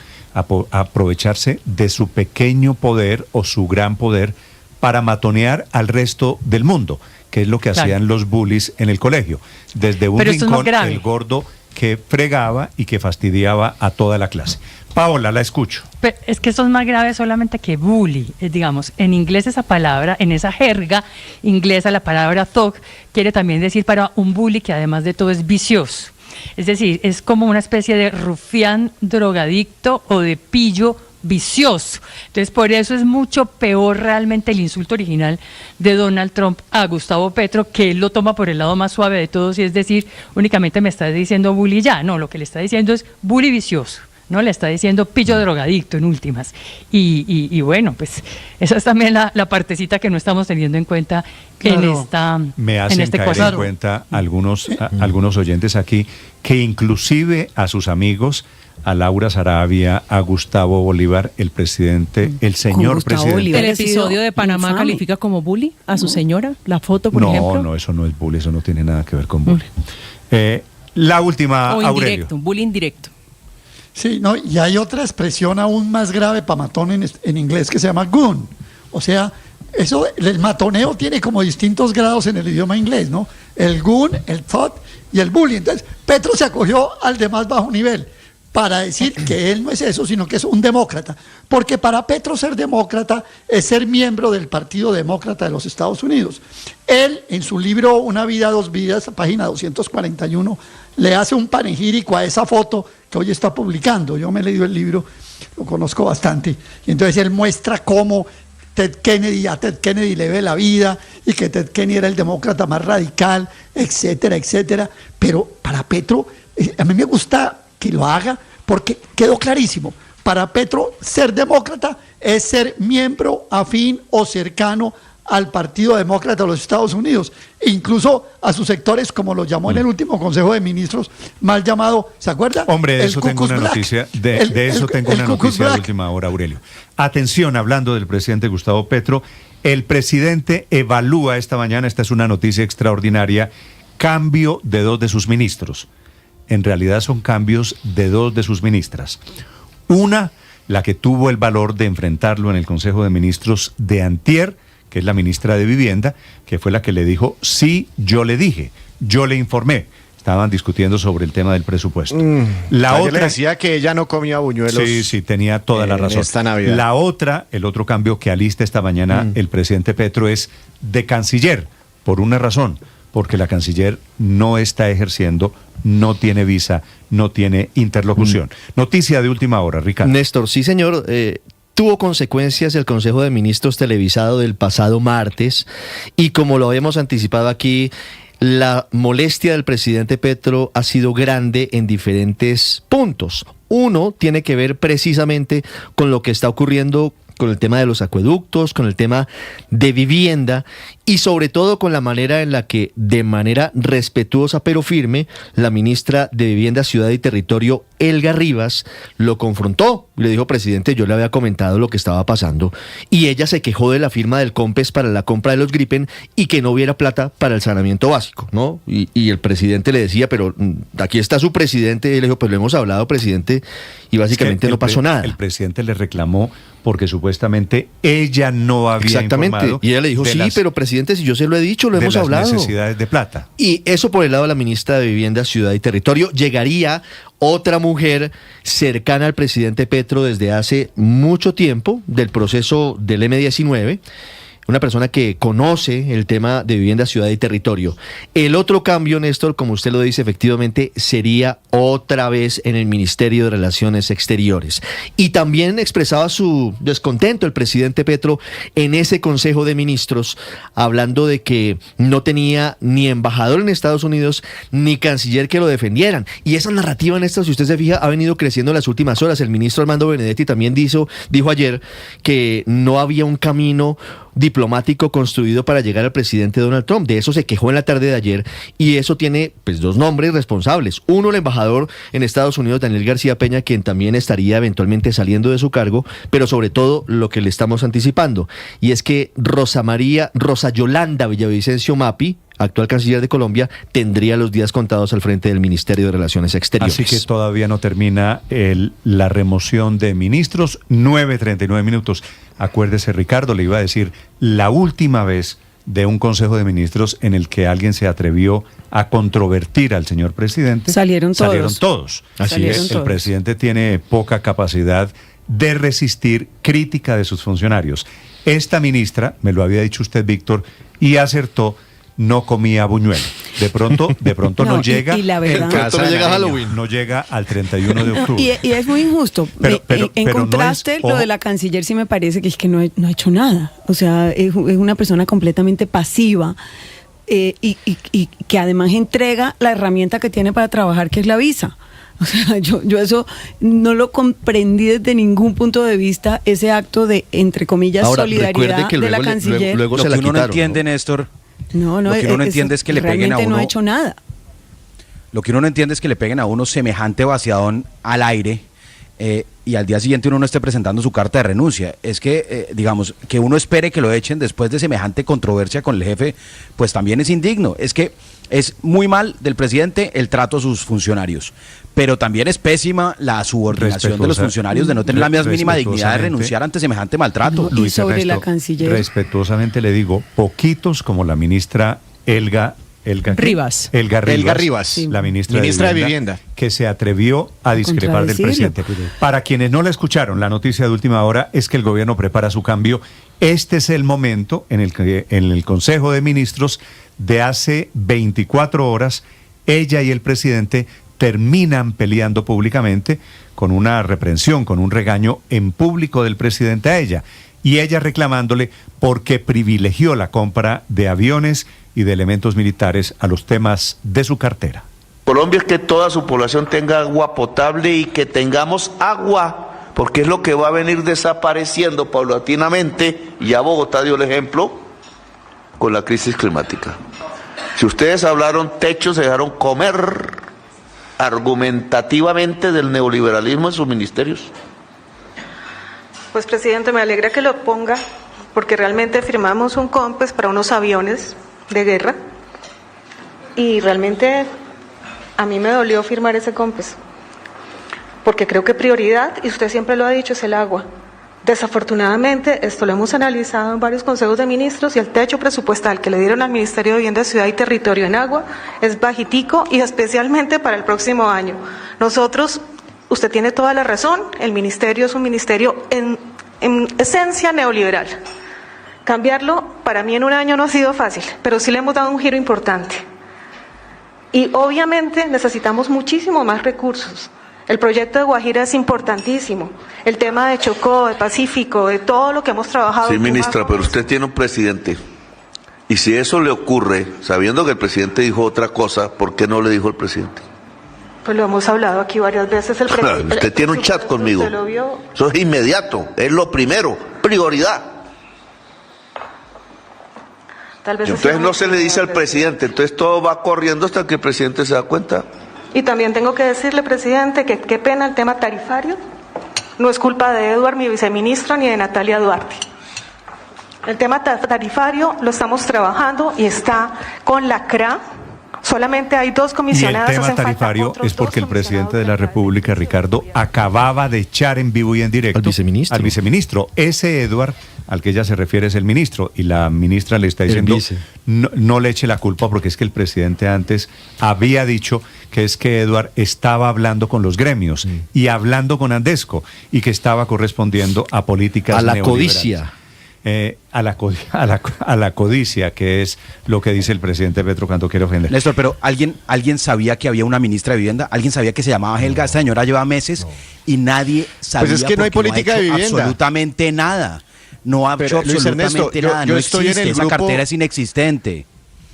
aprovecharse de su pequeño poder o su gran poder para matonear al resto del mundo, que es lo que Claro. hacían los bullies en el colegio. Desde un Pero esto es más rincón, grave. el gordo que fregaba y que fastidiaba a toda la clase. Paola, la escucho. Pero es que eso es más grave solamente que bully. Digamos, en inglés esa palabra, en esa jerga inglesa, la palabra thug quiere también decir para un bully que además de todo es vicioso. Es decir, es como una especie de rufián drogadicto o de pillo vicioso. Entonces, por eso es mucho peor realmente el insulto original de Donald Trump a Gustavo Petro, que él lo toma por el lado más suave de todos, y es decir, únicamente me está diciendo bully ya. No, lo que le está diciendo es bully vicioso. ¿No? Le está diciendo pillo drogadicto en últimas. Y bueno, pues esa es también la partecita que no estamos teniendo en cuenta Me en hacen este caer caso. en cuenta algunos oyentes aquí que inclusive a sus amigos, a Laura Sarabia, a Gustavo Bolívar, el presidente, el señor Gustavo presidente. Bolívar. ¿El Ha sido episodio de Panamá infame. califica como bully a su señora? ¿La foto, por ejemplo? No, eso no es bullying, eso no tiene nada que ver con bullying. La última, O Aurelio. indirecto, un bullying indirecto. Sí, no, y hay otra expresión aún más grave para matón en inglés que se llama goon. O sea, eso, el matoneo tiene como distintos grados en el idioma inglés, ¿no? El goon, el thug y el bully. Entonces, Petro se acogió al de más bajo nivel para decir que él no es eso, sino que es un demócrata. Porque para Petro ser demócrata es ser miembro del Partido Demócrata de los Estados Unidos. Él, en su libro Una vida, dos vidas, página 241, le hace un panegírico a esa foto que hoy está publicando. Yo me he leído el libro, lo conozco bastante. Y entonces él muestra cómo a Ted Kennedy le ve la vida y que Ted Kennedy era el demócrata más radical, etcétera, etcétera. Pero para Petro, a mí me gusta que lo haga porque quedó clarísimo. Para Petro, ser demócrata es ser miembro afín o cercano al Partido Demócrata de los Estados Unidos, e incluso a sus sectores, como lo llamó en el último Consejo de Ministros, mal llamado, ¿se acuerda? Hombre, de El eso Ku tengo Klux una Black. noticia, El de eso tengo una Ku Klux noticia de Black. última hora, Aurelio. Atención, hablando del presidente Gustavo Petro, el presidente evalúa esta mañana, esta es una noticia extraordinaria, cambio de 2 de sus ministros. En realidad son cambios de 2 de sus ministras. Una, la que tuvo el valor de enfrentarlo en el Consejo de Ministros de antier, que es la ministra de Vivienda, que fue la que le dijo, sí, yo le dije, yo le informé. Estaban discutiendo sobre el tema del presupuesto. La Ayer otra le decía que ella no comía buñuelos. Sí, tenía toda la razón. Esta Navidad. La otra, el otro cambio que alista esta mañana el presidente Petro es de canciller, por una razón, porque la canciller no está ejerciendo, no tiene visa, no tiene interlocución. Noticia de última hora, Ricardo. Néstor, sí señor, tuvo consecuencias el Consejo de Ministros televisado del pasado martes y como lo habíamos anticipado aquí, la molestia del presidente Petro ha sido grande en diferentes puntos. Uno tiene que ver precisamente con lo que está ocurriendo con el tema de los acueductos, con el tema de vivienda y sobre todo con la manera en la que, de manera respetuosa pero firme, la ministra de Vivienda, Ciudad y Territorio, Elga Rivas, lo confrontó. Le dijo, presidente, yo le había comentado lo que estaba pasando y ella se quejó de la firma del COMPES para la compra de los Gripen y que no hubiera plata para el saneamiento básico, ¿no? Y el presidente le decía, pero aquí está su presidente, y le dijo, pues lo hemos hablado, presidente, y básicamente no pasó nada. El presidente le reclamó porque supuestamente ella no había Exactamente. informado. Y ella le dijo, de sí, las pero presidente, presidente, si yo se lo he dicho, lo de hemos las hablado. Necesidades de plata. Y eso por el lado de la ministra de Vivienda, Ciudad y Territorio. Llegaría otra mujer cercana al presidente Petro desde hace mucho tiempo, del proceso del M19, una persona que conoce el tema de vivienda, ciudad y territorio. El otro cambio, Néstor, como usted lo dice, efectivamente sería otra vez en el Ministerio de Relaciones Exteriores. Y también expresaba su descontento el presidente Petro en ese Consejo de Ministros, hablando de que no tenía ni embajador en Estados Unidos ni canciller que lo defendieran. Y esa narrativa, Néstor, si usted se fija, ha venido creciendo en las últimas horas. El ministro Armando Benedetti también dijo ayer que no había un camino diplomático construido para llegar al presidente Donald Trump. De eso se quejó en la tarde de ayer, y eso tiene pues dos nombres responsables. Uno, el embajador en Estados Unidos, Daniel García Peña, quien también estaría eventualmente saliendo de su cargo, pero sobre todo lo que le estamos anticipando, y es que Rosa Yolanda Villavicencio Mapi, actual canciller de Colombia, tendría los días contados al frente del Ministerio de Relaciones Exteriores. Así que todavía no termina la remoción de ministros. 9:39 minutos. Acuérdese, Ricardo, le iba a decir, la última vez de un Consejo de Ministros en el que alguien se atrevió a controvertir al señor presidente, salieron todos. Así es, el presidente tiene poca capacidad de resistir crítica de sus funcionarios. Esta ministra, me lo había dicho usted, Víctor, y acertó, no comía buñuelo. De pronto no llega. Y la verdad, no llega al 31 de octubre. Y es muy injusto. En contraste, lo de la canciller sí me parece que es que no ha hecho nada. O sea, es una persona completamente pasiva, y que además entrega la herramienta que tiene para trabajar, que es la visa. O sea, yo eso no lo comprendí desde ningún punto de vista, ese acto de, entre comillas, ahora, solidaridad de la canciller. Luego se la quitaron, uno no entiende, ¿no? Néstor. Lo que uno no entiende es que le peguen a uno. No ha hecho nada. Lo que uno no entiende es que le peguen a uno semejante vaciadón al aire, y al día siguiente uno no esté presentando su carta de renuncia. Es que, digamos, que uno espere que lo echen después de semejante controversia con el jefe, pues también es indigno. Es que es muy mal del presidente el trato a sus funcionarios, pero también es pésima la subordinación de los funcionarios, de no tener la más mínima dignidad de renunciar ante semejante maltrato. Y sobre la canciller, respetuosamente le digo, poquitos como la ministra Elga Rivas, sí, la ministra de Vivienda, que se atrevió a discrepar del presidente. Para quienes no la escucharon, la noticia de última hora es que el gobierno prepara su cambio. Este es el momento en el que en el Consejo de Ministros de hace 24 horas, ella y el presidente terminan peleando públicamente, con una reprensión, con un regaño en público del presidente a ella, y ella reclamándole porque privilegió la compra de aviones y de elementos militares a los temas de su cartera. Colombia es que toda su población tenga agua potable y que tengamos agua, porque es lo que va a venir desapareciendo paulatinamente, y ya Bogotá dio el ejemplo con la crisis climática. Si ustedes hablaron techo, se dejaron comer argumentativamente del neoliberalismo en sus ministerios. Pues, presidente, me alegra que lo ponga, porque realmente firmamos un COMPES para unos aviones de guerra, y realmente a mí me dolió firmar ese COMPES, porque creo que prioridad, y usted siempre lo ha dicho, es el agua. Desafortunadamente, esto lo hemos analizado en varios consejos de ministros, y el techo presupuestal que le dieron al Ministerio de Vivienda, Ciudad y Territorio en agua es bajitico, y especialmente para el próximo año. Nosotros, usted tiene toda la razón, el ministerio es un ministerio en esencia neoliberal. Cambiarlo para mí en un año no ha sido fácil, pero sí le hemos dado un giro importante. Y obviamente necesitamos muchísimo más recursos. El proyecto de Guajira es importantísimo. El tema de Chocó, de Pacífico, de todo lo que hemos trabajado. Sí, ministra, pero usted tiene un presidente. Y si eso le ocurre, sabiendo que el presidente dijo otra cosa, ¿por qué no le dijo el presidente? Pues lo hemos hablado aquí varias veces. Usted tiene un chat conmigo. ¿Usted lo vio? Eso es inmediato, es lo primero, prioridad. Tal vez entonces no se le dice al presidente, entonces todo va corriendo hasta que el presidente se da cuenta. Y también tengo que decirle, presidente, que qué pena el tema tarifario. No es culpa de Eduard, mi viceministro, ni de Natalia Duarte. El tema tarifario lo estamos trabajando y está con la CRA. Solamente hay 2 comisionadas. Y el tema hacen falta tarifario otros es porque 2 el presidente de la República, Ricardo, acababa de echar en vivo y en directo al viceministro. Ese Edward al que ella se refiere es el ministro, y la ministra le está diciendo no le eche la culpa, porque es que el presidente antes había dicho que es que Edward estaba hablando con los gremios y hablando con Andesco, y que estaba correspondiendo a políticas a la neoliberales. codicia. A la codicia, que es lo que dice el presidente Petro cuando quiere ofender. Néstor, pero ¿alguien sabía que había una ministra de vivienda? ¿Alguien sabía que se llamaba Helga? Esta señora lleva meses y nadie sabía. Pues es que no hay política de vivienda. Absolutamente nada. No ha hecho absolutamente nada. No existe. Esa cartera es inexistente.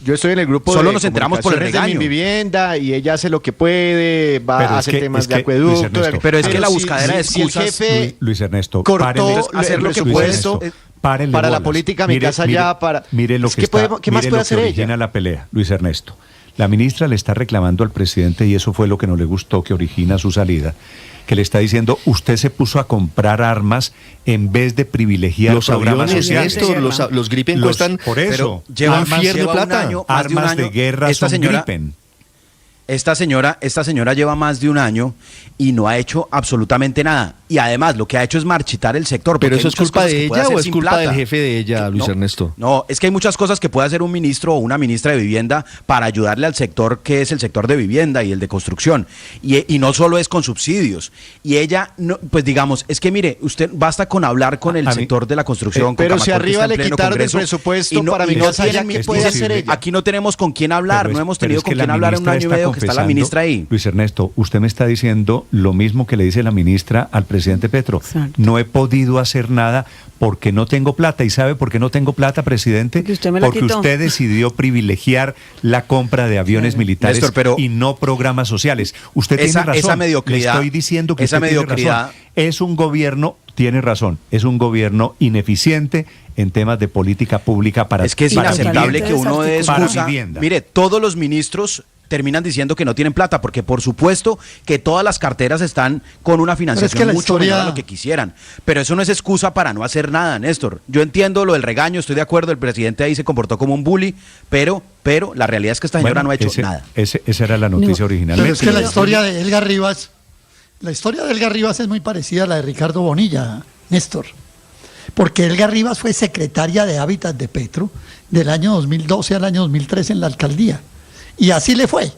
Yo estoy en el grupo Solo nos enteramos por el regaño. De Mi Vivienda, y ella hace lo que puede, va a hacer temas de acueducto. Pero es que la buscadera de excusas... Si el jefe Luis Ernesto, cortó hacer lo que puesto para la política, mi casa ya para... Mire lo que está, ¿qué más puede hacer ella? Origina la pelea, Luis Ernesto. La ministra le está reclamando al presidente, y eso fue lo que no le gustó, que origina su salida, que le está diciendo: usted se puso a comprar armas en vez de privilegiar los programas sociales. Los Gripen cuestan, por eso, lleva un año, armas de guerra son Gripen. Esta señora lleva más de un año y no ha hecho absolutamente nada. Y además lo que ha hecho es marchitar el sector. ¿Pero eso es culpa de ella o es culpa del jefe de ella, Luis Ernesto? No, es que hay muchas cosas que puede hacer un ministro o una ministra de vivienda para ayudarle al sector que es el sector de vivienda y el de construcción. Y no solo es con subsidios. Y ella, no, pues digamos, es que mire, usted basta con hablar con el sector de la construcción. Pero si arriba le quitaron el presupuesto para mi casa, ¿qué puede hacer ella? Aquí no tenemos con quién hablar, no hemos tenido con quién hablar en un año y medio que está la ministra ahí. Luis Ernesto, usted me está diciendo lo mismo que le dice la ministra al presidente Petro. Exacto. No he podido hacer nada porque no tengo plata. ¿Y sabe por qué no tengo plata, presidente? Porque usted decidió privilegiar la compra de aviones militares, Néstor, y no programas sociales. Usted tiene razón. Esa mediocridad. Le estoy diciendo que usted tiene razón. Es un gobierno, tiene razón, es un gobierno ineficiente en temas de política pública para... Es que es inaceptable que uno dé excusa. Mire, todos los ministros terminan diciendo que no tienen plata, porque por supuesto que todas las carteras están con una financiación mucho menor a lo que quisieran, pero eso no es excusa para no hacer nada, Néstor. Yo entiendo lo del regaño, estoy de acuerdo, el presidente ahí se comportó como un bully, pero la realidad es que esta señora no ha hecho nada. Esa era la noticia originalmente. Pero es que la historia de Helga Rivas es muy parecida a la de Ricardo Bonilla, Néstor, porque Helga Rivas fue secretaria de Hábitat de Petro del año 2012 al año 2013 en la alcaldía. Y así le fue.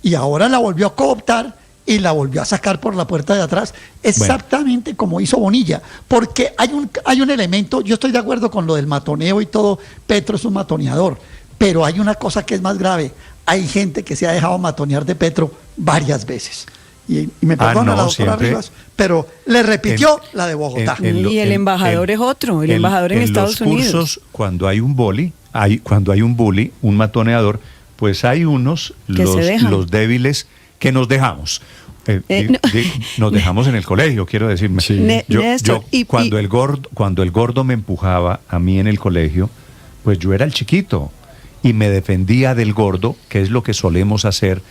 Y ahora la volvió a cooptar y la volvió a sacar por la puerta de atrás, exactamente como hizo Bonilla. Porque hay un elemento, yo estoy de acuerdo con lo del matoneo y todo, Petro es un matoneador, pero hay una cosa que es más grave. Hay gente que se ha dejado matonear de Petro varias veces. Y me perdona la doctora Rivas, pero le repitió la de Bogotá. Y el embajador es otro, el embajador en Estados Unidos. En los cursos, cuando hay un bully, un matoneador, pues hay unos, los débiles, que nos dejamos. Nos dejamos en el colegio, quiero decirme. Sí. Cuando el gordo me empujaba a mí en el colegio, pues yo era el chiquito y me defendía del gordo, que es lo que solemos hacer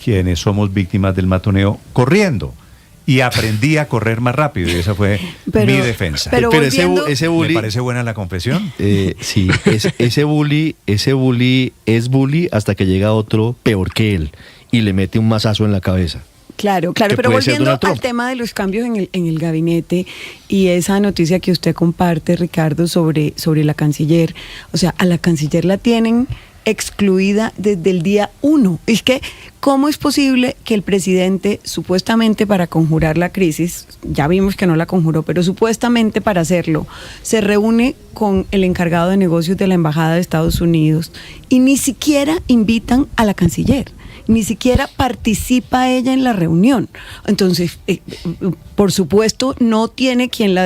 quienes somos víctimas del matoneo, corriendo. Y aprendí a correr más rápido, y esa fue mi defensa. Pero ese bully, ¿le parece buena la confesión? Sí, ese bully es bully hasta que llega otro peor que él y le mete un mazazo en la cabeza. Claro, pero volviendo al tema de los cambios en el gabinete y esa noticia que usted comparte, Ricardo, sobre la canciller. O sea, a la canciller la tienen excluida desde el día 1. Es que, ¿cómo es posible que el presidente, supuestamente para conjurar la crisis, ya vimos que no la conjuró, pero supuestamente para hacerlo, se reúne con el encargado de negocios de la Embajada de Estados Unidos y ni siquiera invitan a la canciller? Ni siquiera participa ella en la reunión. Entonces, por supuesto, no tiene quien lo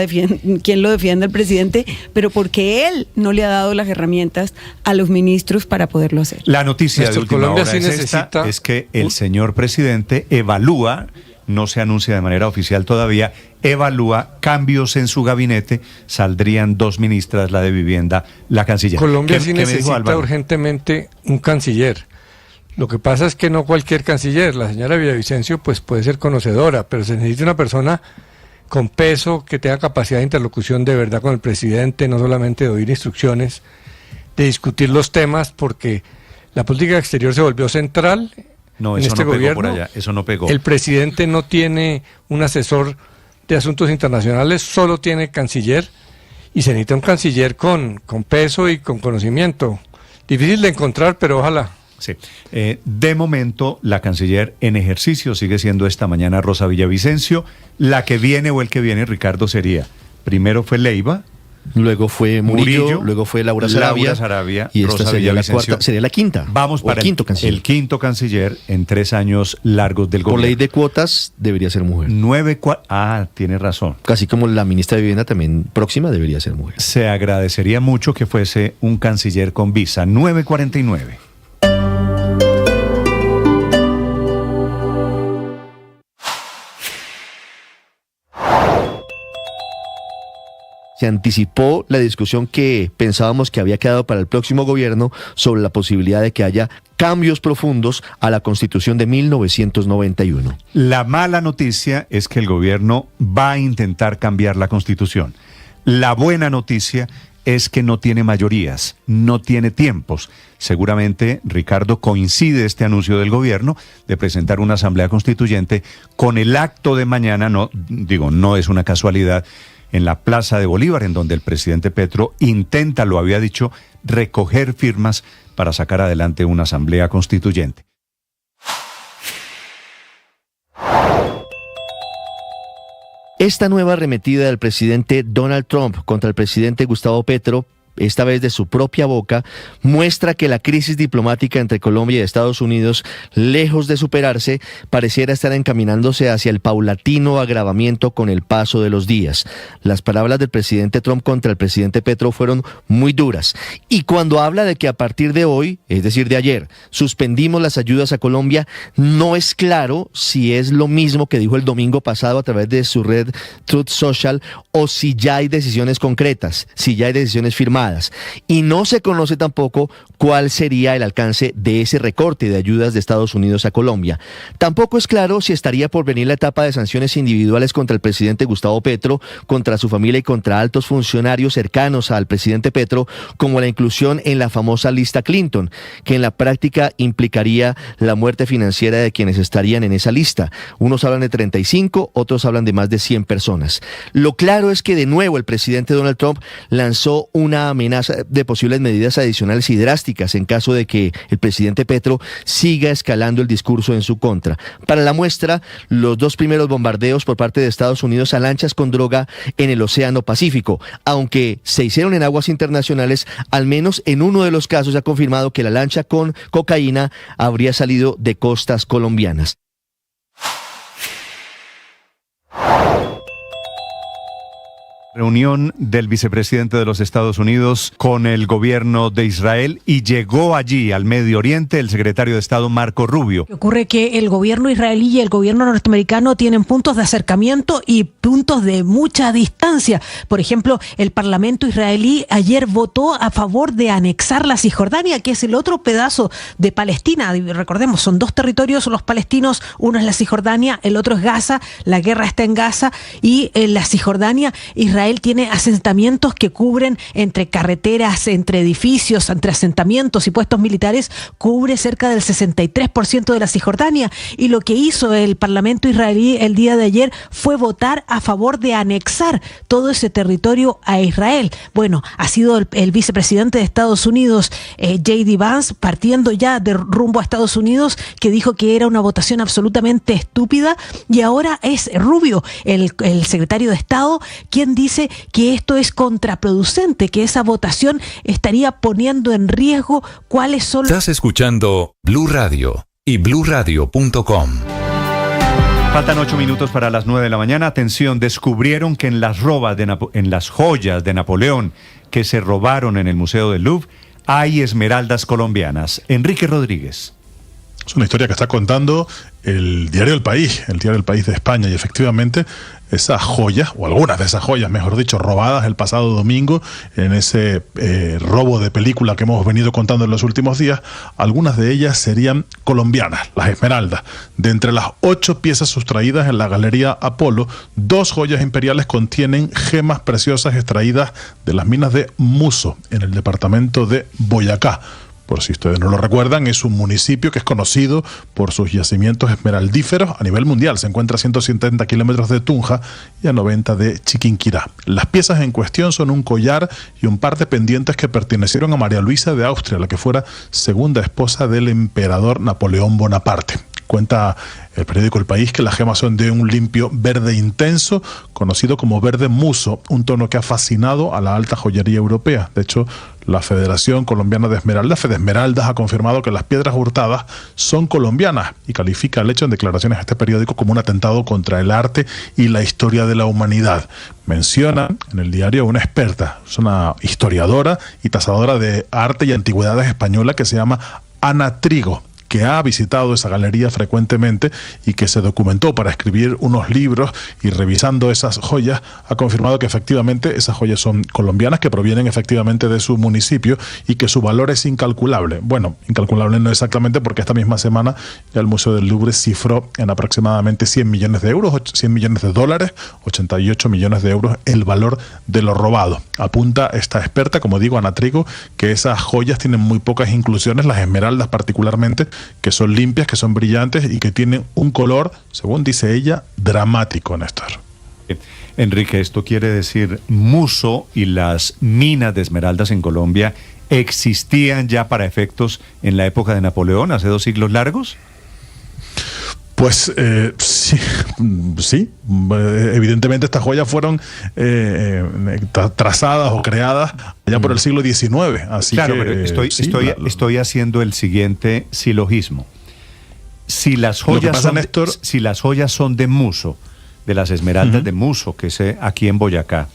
defienda al presidente, pero porque él no le ha dado las herramientas a los ministros para poderlo hacer. La noticia de última hora es que el señor presidente evalúa, no se anuncia de manera oficial todavía, evalúa cambios en su gabinete. Saldrían 2 ministras, la de vivienda, la canciller. Colombia sí necesita urgentemente un canciller. Lo que pasa es que no cualquier canciller. La señora Villavicencio pues puede ser conocedora, pero se necesita una persona con peso, que tenga capacidad de interlocución de verdad con el presidente, no solamente de oír instrucciones, de discutir los temas, porque La política exterior se volvió central No, en eso este no pegó gobierno. por allá, eso no pegó. El presidente no tiene un asesor de asuntos internacionales, solo tiene canciller, y se necesita un canciller con peso y con conocimiento. Difícil de encontrar, pero ojalá. Sí. De momento, la canciller en ejercicio sigue siendo esta mañana Rosa Villavicencio. La que viene o el que viene, Ricardo, sería, primero fue Leiva, luego fue Murillo, luego fue Laura Sarabia, y esta sería la cuarta, sería la quinta. Vamos para el quinto canciller en 3 años largos del gobierno. Por ley de cuotas debería ser mujer. Tiene razón. Casi como la ministra de Vivienda también próxima debería ser mujer. Se agradecería mucho que fuese un canciller con visa. 9:49. Se anticipó la discusión que pensábamos que había quedado para el próximo gobierno sobre la posibilidad de que haya cambios profundos a la Constitución de 1991. La mala noticia es que el gobierno va a intentar cambiar la Constitución. La buena noticia es que no tiene mayorías, no tiene tiempos. Seguramente, Ricardo, coincide este anuncio del gobierno de presentar una asamblea constituyente con el acto de mañana, no es una casualidad, en la Plaza de Bolívar, en donde el presidente Petro intenta, lo había dicho, recoger firmas para sacar adelante una asamblea constituyente. Esta nueva arremetida del presidente Donald Trump contra el presidente Gustavo Petro, esta vez de su propia boca, muestra que la crisis diplomática entre Colombia y Estados Unidos, lejos de superarse, pareciera estar encaminándose hacia el paulatino agravamiento con el paso de los días. Las palabras del presidente Trump contra el presidente Petro fueron muy duras. Y cuando habla de que a partir de hoy, es decir, de ayer, suspendimos las ayudas a Colombia, no es claro si es lo mismo que dijo el domingo pasado a través de su red Truth Social o si ya hay decisiones concretas, si ya hay decisiones firmadas. Y no se conoce tampoco cuál sería el alcance de ese recorte de ayudas de Estados Unidos a Colombia. Tampoco es claro si estaría por venir la etapa de sanciones individuales contra el presidente Gustavo Petro, contra su familia y contra altos funcionarios cercanos al presidente Petro, como la inclusión en la famosa lista Clinton, que en la práctica implicaría la muerte financiera de quienes estarían en esa lista. Unos hablan de 35, otros hablan de más de 100 personas. Lo claro es que de nuevo el presidente Donald Trump lanzó una amenaza de posibles medidas adicionales y drásticas en caso de que el presidente Petro siga escalando el discurso en su contra. Para la muestra, los 2 primeros bombardeos por parte de Estados Unidos a lanchas con droga en el Océano Pacífico. Aunque se hicieron en aguas internacionales, al menos en uno de los casos se ha confirmado que la lancha con cocaína habría salido de costas colombianas. Reunión del vicepresidente de los Estados Unidos con el gobierno de Israel y llegó allí al Medio Oriente el secretario de Estado Marco Rubio. Ocurre que el gobierno israelí y el gobierno norteamericano tienen puntos de acercamiento y puntos de mucha distancia. Por ejemplo, el Parlamento israelí ayer votó a favor de anexar la Cisjordania, que es el otro pedazo de Palestina. Recordemos, son 2 territorios los palestinos, uno es la Cisjordania, el otro es Gaza, la guerra está en Gaza y en la Cisjordania Israel tiene asentamientos que cubren entre carreteras, entre edificios, entre asentamientos y puestos militares, cubre cerca del 63% de la Cisjordania. Y lo que hizo el Parlamento israelí el día de ayer fue votar a favor de anexar todo ese territorio a Israel. Bueno, ha sido el vicepresidente de Estados Unidos, J.D. Vance, partiendo ya de rumbo a Estados Unidos, que dijo que era una votación absolutamente estúpida, y ahora es Rubio, el secretario de Estado, quien dice que esto es contraproducente, que esa votación estaría poniendo en riesgo cuáles son... Estás escuchando Blue Radio y BlueRadio.com. Faltan 8 minutos para las 9 de la mañana. Atención, descubrieron que en las joyas de Napoleón que se robaron en el Museo del Louvre hay esmeraldas colombianas. Enrique Rodríguez. Es una historia que está contando el diario El País de España, y efectivamente esas joyas, o algunas de esas joyas, mejor dicho, robadas el pasado domingo en ese robo de película que hemos venido contando en los últimos días, algunas de ellas serían colombianas, las esmeraldas. De entre las 8 piezas sustraídas en la Galería Apolo, 2 joyas imperiales contienen gemas preciosas extraídas de las minas de Muso, en el departamento de Boyacá. por si ustedes no lo recuerdan, es un municipio que es conocido por sus yacimientos esmeraldíferos a nivel mundial. Se encuentra a 170 kilómetros de Tunja y a 90 de Chiquinquirá. Las piezas en cuestión son un collar y un par de pendientes que pertenecieron a María Luisa de Austria, la que fuera segunda esposa del emperador Napoleón Bonaparte. Cuenta el periódico El País que las gemas son de un limpio verde intenso, conocido como verde muso, un tono que ha fascinado a la alta joyería europea. De hecho, la Federación Colombiana de Esmeraldas, Fedesmeraldas, ha confirmado que las piedras hurtadas son colombianas y califica el hecho en declaraciones a este periódico como un atentado contra el arte y la historia de la humanidad. Mencionan en el diario a una experta, es una historiadora y tasadora de arte y antigüedades española que se llama Ana Trigo, que ha visitado esa galería frecuentemente y que se documentó para escribir unos libros, y revisando esas joyas ha confirmado que efectivamente esas joyas son colombianas, que provienen efectivamente de su municipio y que su valor es incalculable. Bueno, incalculable no exactamente, porque esta misma semana ya el Museo del Louvre cifró en aproximadamente 100 millones de euros, 100 millones de dólares, 88 millones de euros el valor de lo robado. Apunta esta experta, como digo, Ana Trigo, que esas joyas tienen muy pocas inclusiones, las esmeraldas particularmente, que son limpias, que son brillantes y que tienen un color, según dice ella, dramático, Néstor. Enrique, esto quiere decir, muso y las minas de esmeraldas en Colombia existían ya para efectos en la época de Napoleón, hace 2 siglos largos. Pues sí, evidentemente estas joyas fueron trazadas o creadas allá por el siglo XIX. Así claro, que, pero estoy haciendo el siguiente silogismo. Si las joyas son de muso, de las esmeraldas de muso, que es aquí en Boyacá,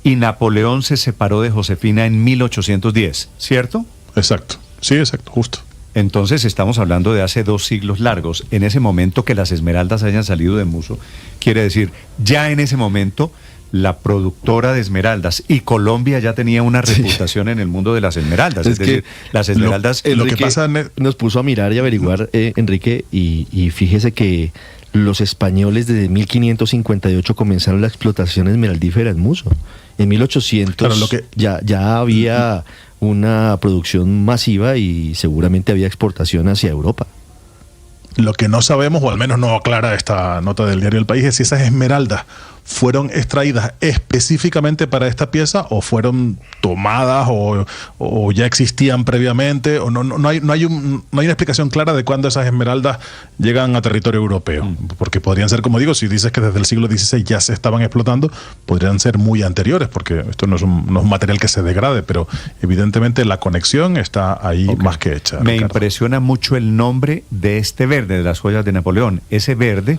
y Napoleón se separó de Josefina en 1810, ¿cierto? Exacto, sí, exacto, justo. Entonces estamos hablando de hace 2 siglos largos. En ese momento que las esmeraldas hayan salido de muso, quiere decir, ya en ese momento la productora de esmeraldas, y Colombia ya tenía una reputación en el mundo de las esmeraldas. Es decir, las esmeraldas... Lo que pasa nos puso a mirar y averiguar, Enrique, y fíjese que los españoles desde 1558 comenzaron la explotación esmeraldífera en muso. En 1800 ya había una producción masiva y seguramente había exportación hacia Europa. Lo que no sabemos, o al menos no aclara esta nota del diario El País, es si esas esmeraldas fueron extraídas específicamente para esta pieza o fueron tomadas o ya existían previamente, o no hay una explicación clara de cuándo esas esmeraldas llegan a territorio europeo, porque podrían ser, como digo, si dices que desde el siglo XVI ya se estaban explotando, podrían ser muy anteriores, porque esto no es un material que se degrade, pero evidentemente la conexión está ahí más que hecha. Me impresiona mucho el nombre de este verde, de las joyas de Napoleón. Ese verde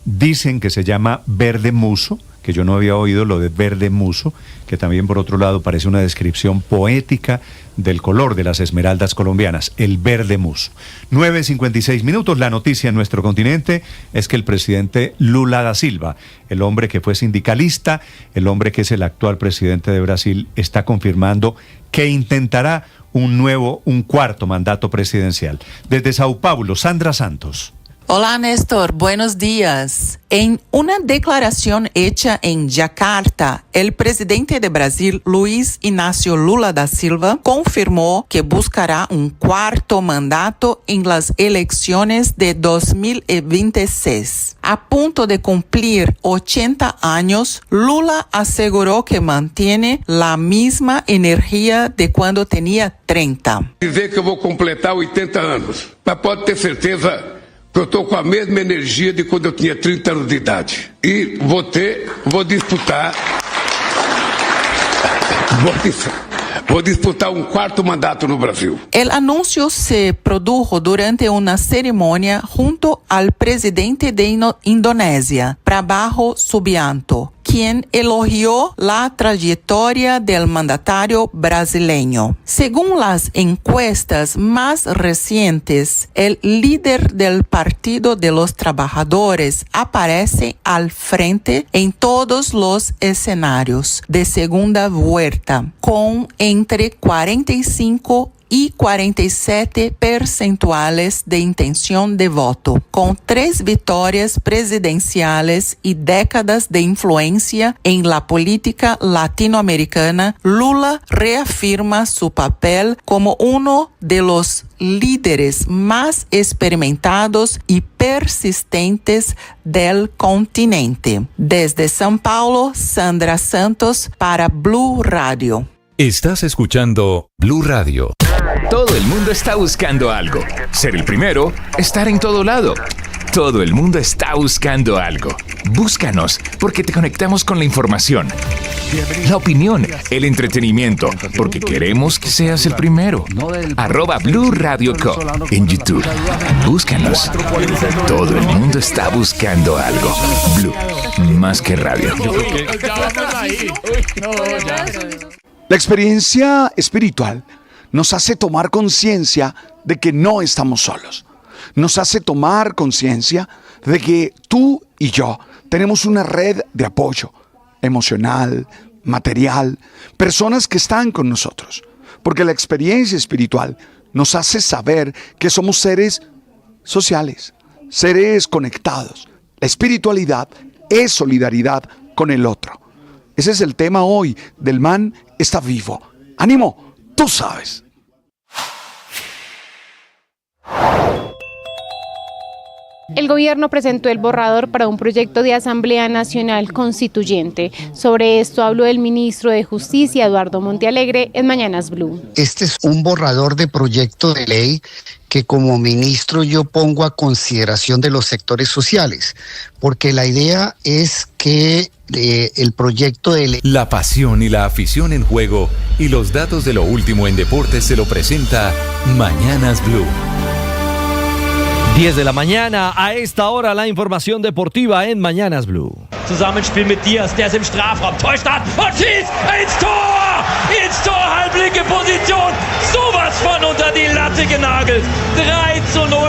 dicen que se llama verde muso, que yo no había oído lo de verde muso, que también por otro lado parece una descripción poética del color de las esmeraldas colombianas, el verde muso. 9:56 minutos, la noticia en nuestro continente es que el presidente Lula da Silva, el hombre que fue sindicalista, el hombre que es el actual presidente de Brasil, está confirmando que intentará un cuarto mandato presidencial. Desde Sao Paulo, Sandra Santos. Hola Néstor, buenos días. En una declaración hecha en Yakarta, el presidente de Brasil, Luiz Inácio Lula da Silva, confirmó que buscará un cuarto mandato en las elecciones de 2026. A punto de cumplir 80 años, Lula aseguró que mantiene la misma energía de cuando tenía 30. Dizer que eu vou completar 80 anos, mas pode ter certeza que eu estou com a mesma energia de quando eu tinha 30 anos de idade. E vou disputar un cuarto mandato no Brasil. El anuncio se produjo durante una ceremonia junto al presidente de Indonesia, Prabowo Subianto, quien elogió la trayectoria del mandatario brasileño. Según las encuestas más recientes, el líder del Partido de los Trabajadores aparece al frente en todos los escenarios de segunda vuelta, con entre 45 y 47 percentuales de intención de voto. Con 3 victorias presidenciales y décadas de influencia en la política latinoamericana, Lula reafirma su papel como uno de los líderes más experimentados y persistentes del continente. Desde São Paulo, Sandra Santos para Blue Radio. Estás escuchando Blue Radio. Todo el mundo está buscando algo. Ser el primero, estar en todo lado. Todo el mundo está buscando algo. Búscanos, porque te conectamos con la información, la opinión, el entretenimiento, porque queremos que seas el primero. @Blue Radio Co. en YouTube. Búscanos. Todo el mundo está buscando algo. Blue, más que radio. La experiencia espiritual nos hace tomar conciencia de que no estamos solos. Nos hace tomar conciencia de que tú y yo tenemos una red de apoyo emocional, material, personas que están con nosotros. Porque la experiencia espiritual nos hace saber que somos seres sociales, seres conectados. La espiritualidad es solidaridad con el otro. Ese es el tema hoy del Man está vivo. ¡Ánimo! Tú sabes. El gobierno presentó el borrador para un proyecto de Asamblea Nacional Constituyente. Sobre esto habló el ministro de Justicia, Eduardo Montealegre, en Mañanas Blue. Este es un borrador de proyecto de ley que como ministro yo pongo a consideración de los sectores sociales, porque la idea es que el proyecto de ley... La pasión y la afición en juego y los datos de lo último en deportes se lo presenta Mañanas Blue. 10 de la mañana, a esta hora la información deportiva en Mañanas Blue. Zusammenspiel mit Diaz, der ist im Strafraum, Torstart und schießt ins Tor! Ins Tor, halblinke Position, sowas von unter die Latte genagelt. 3:0.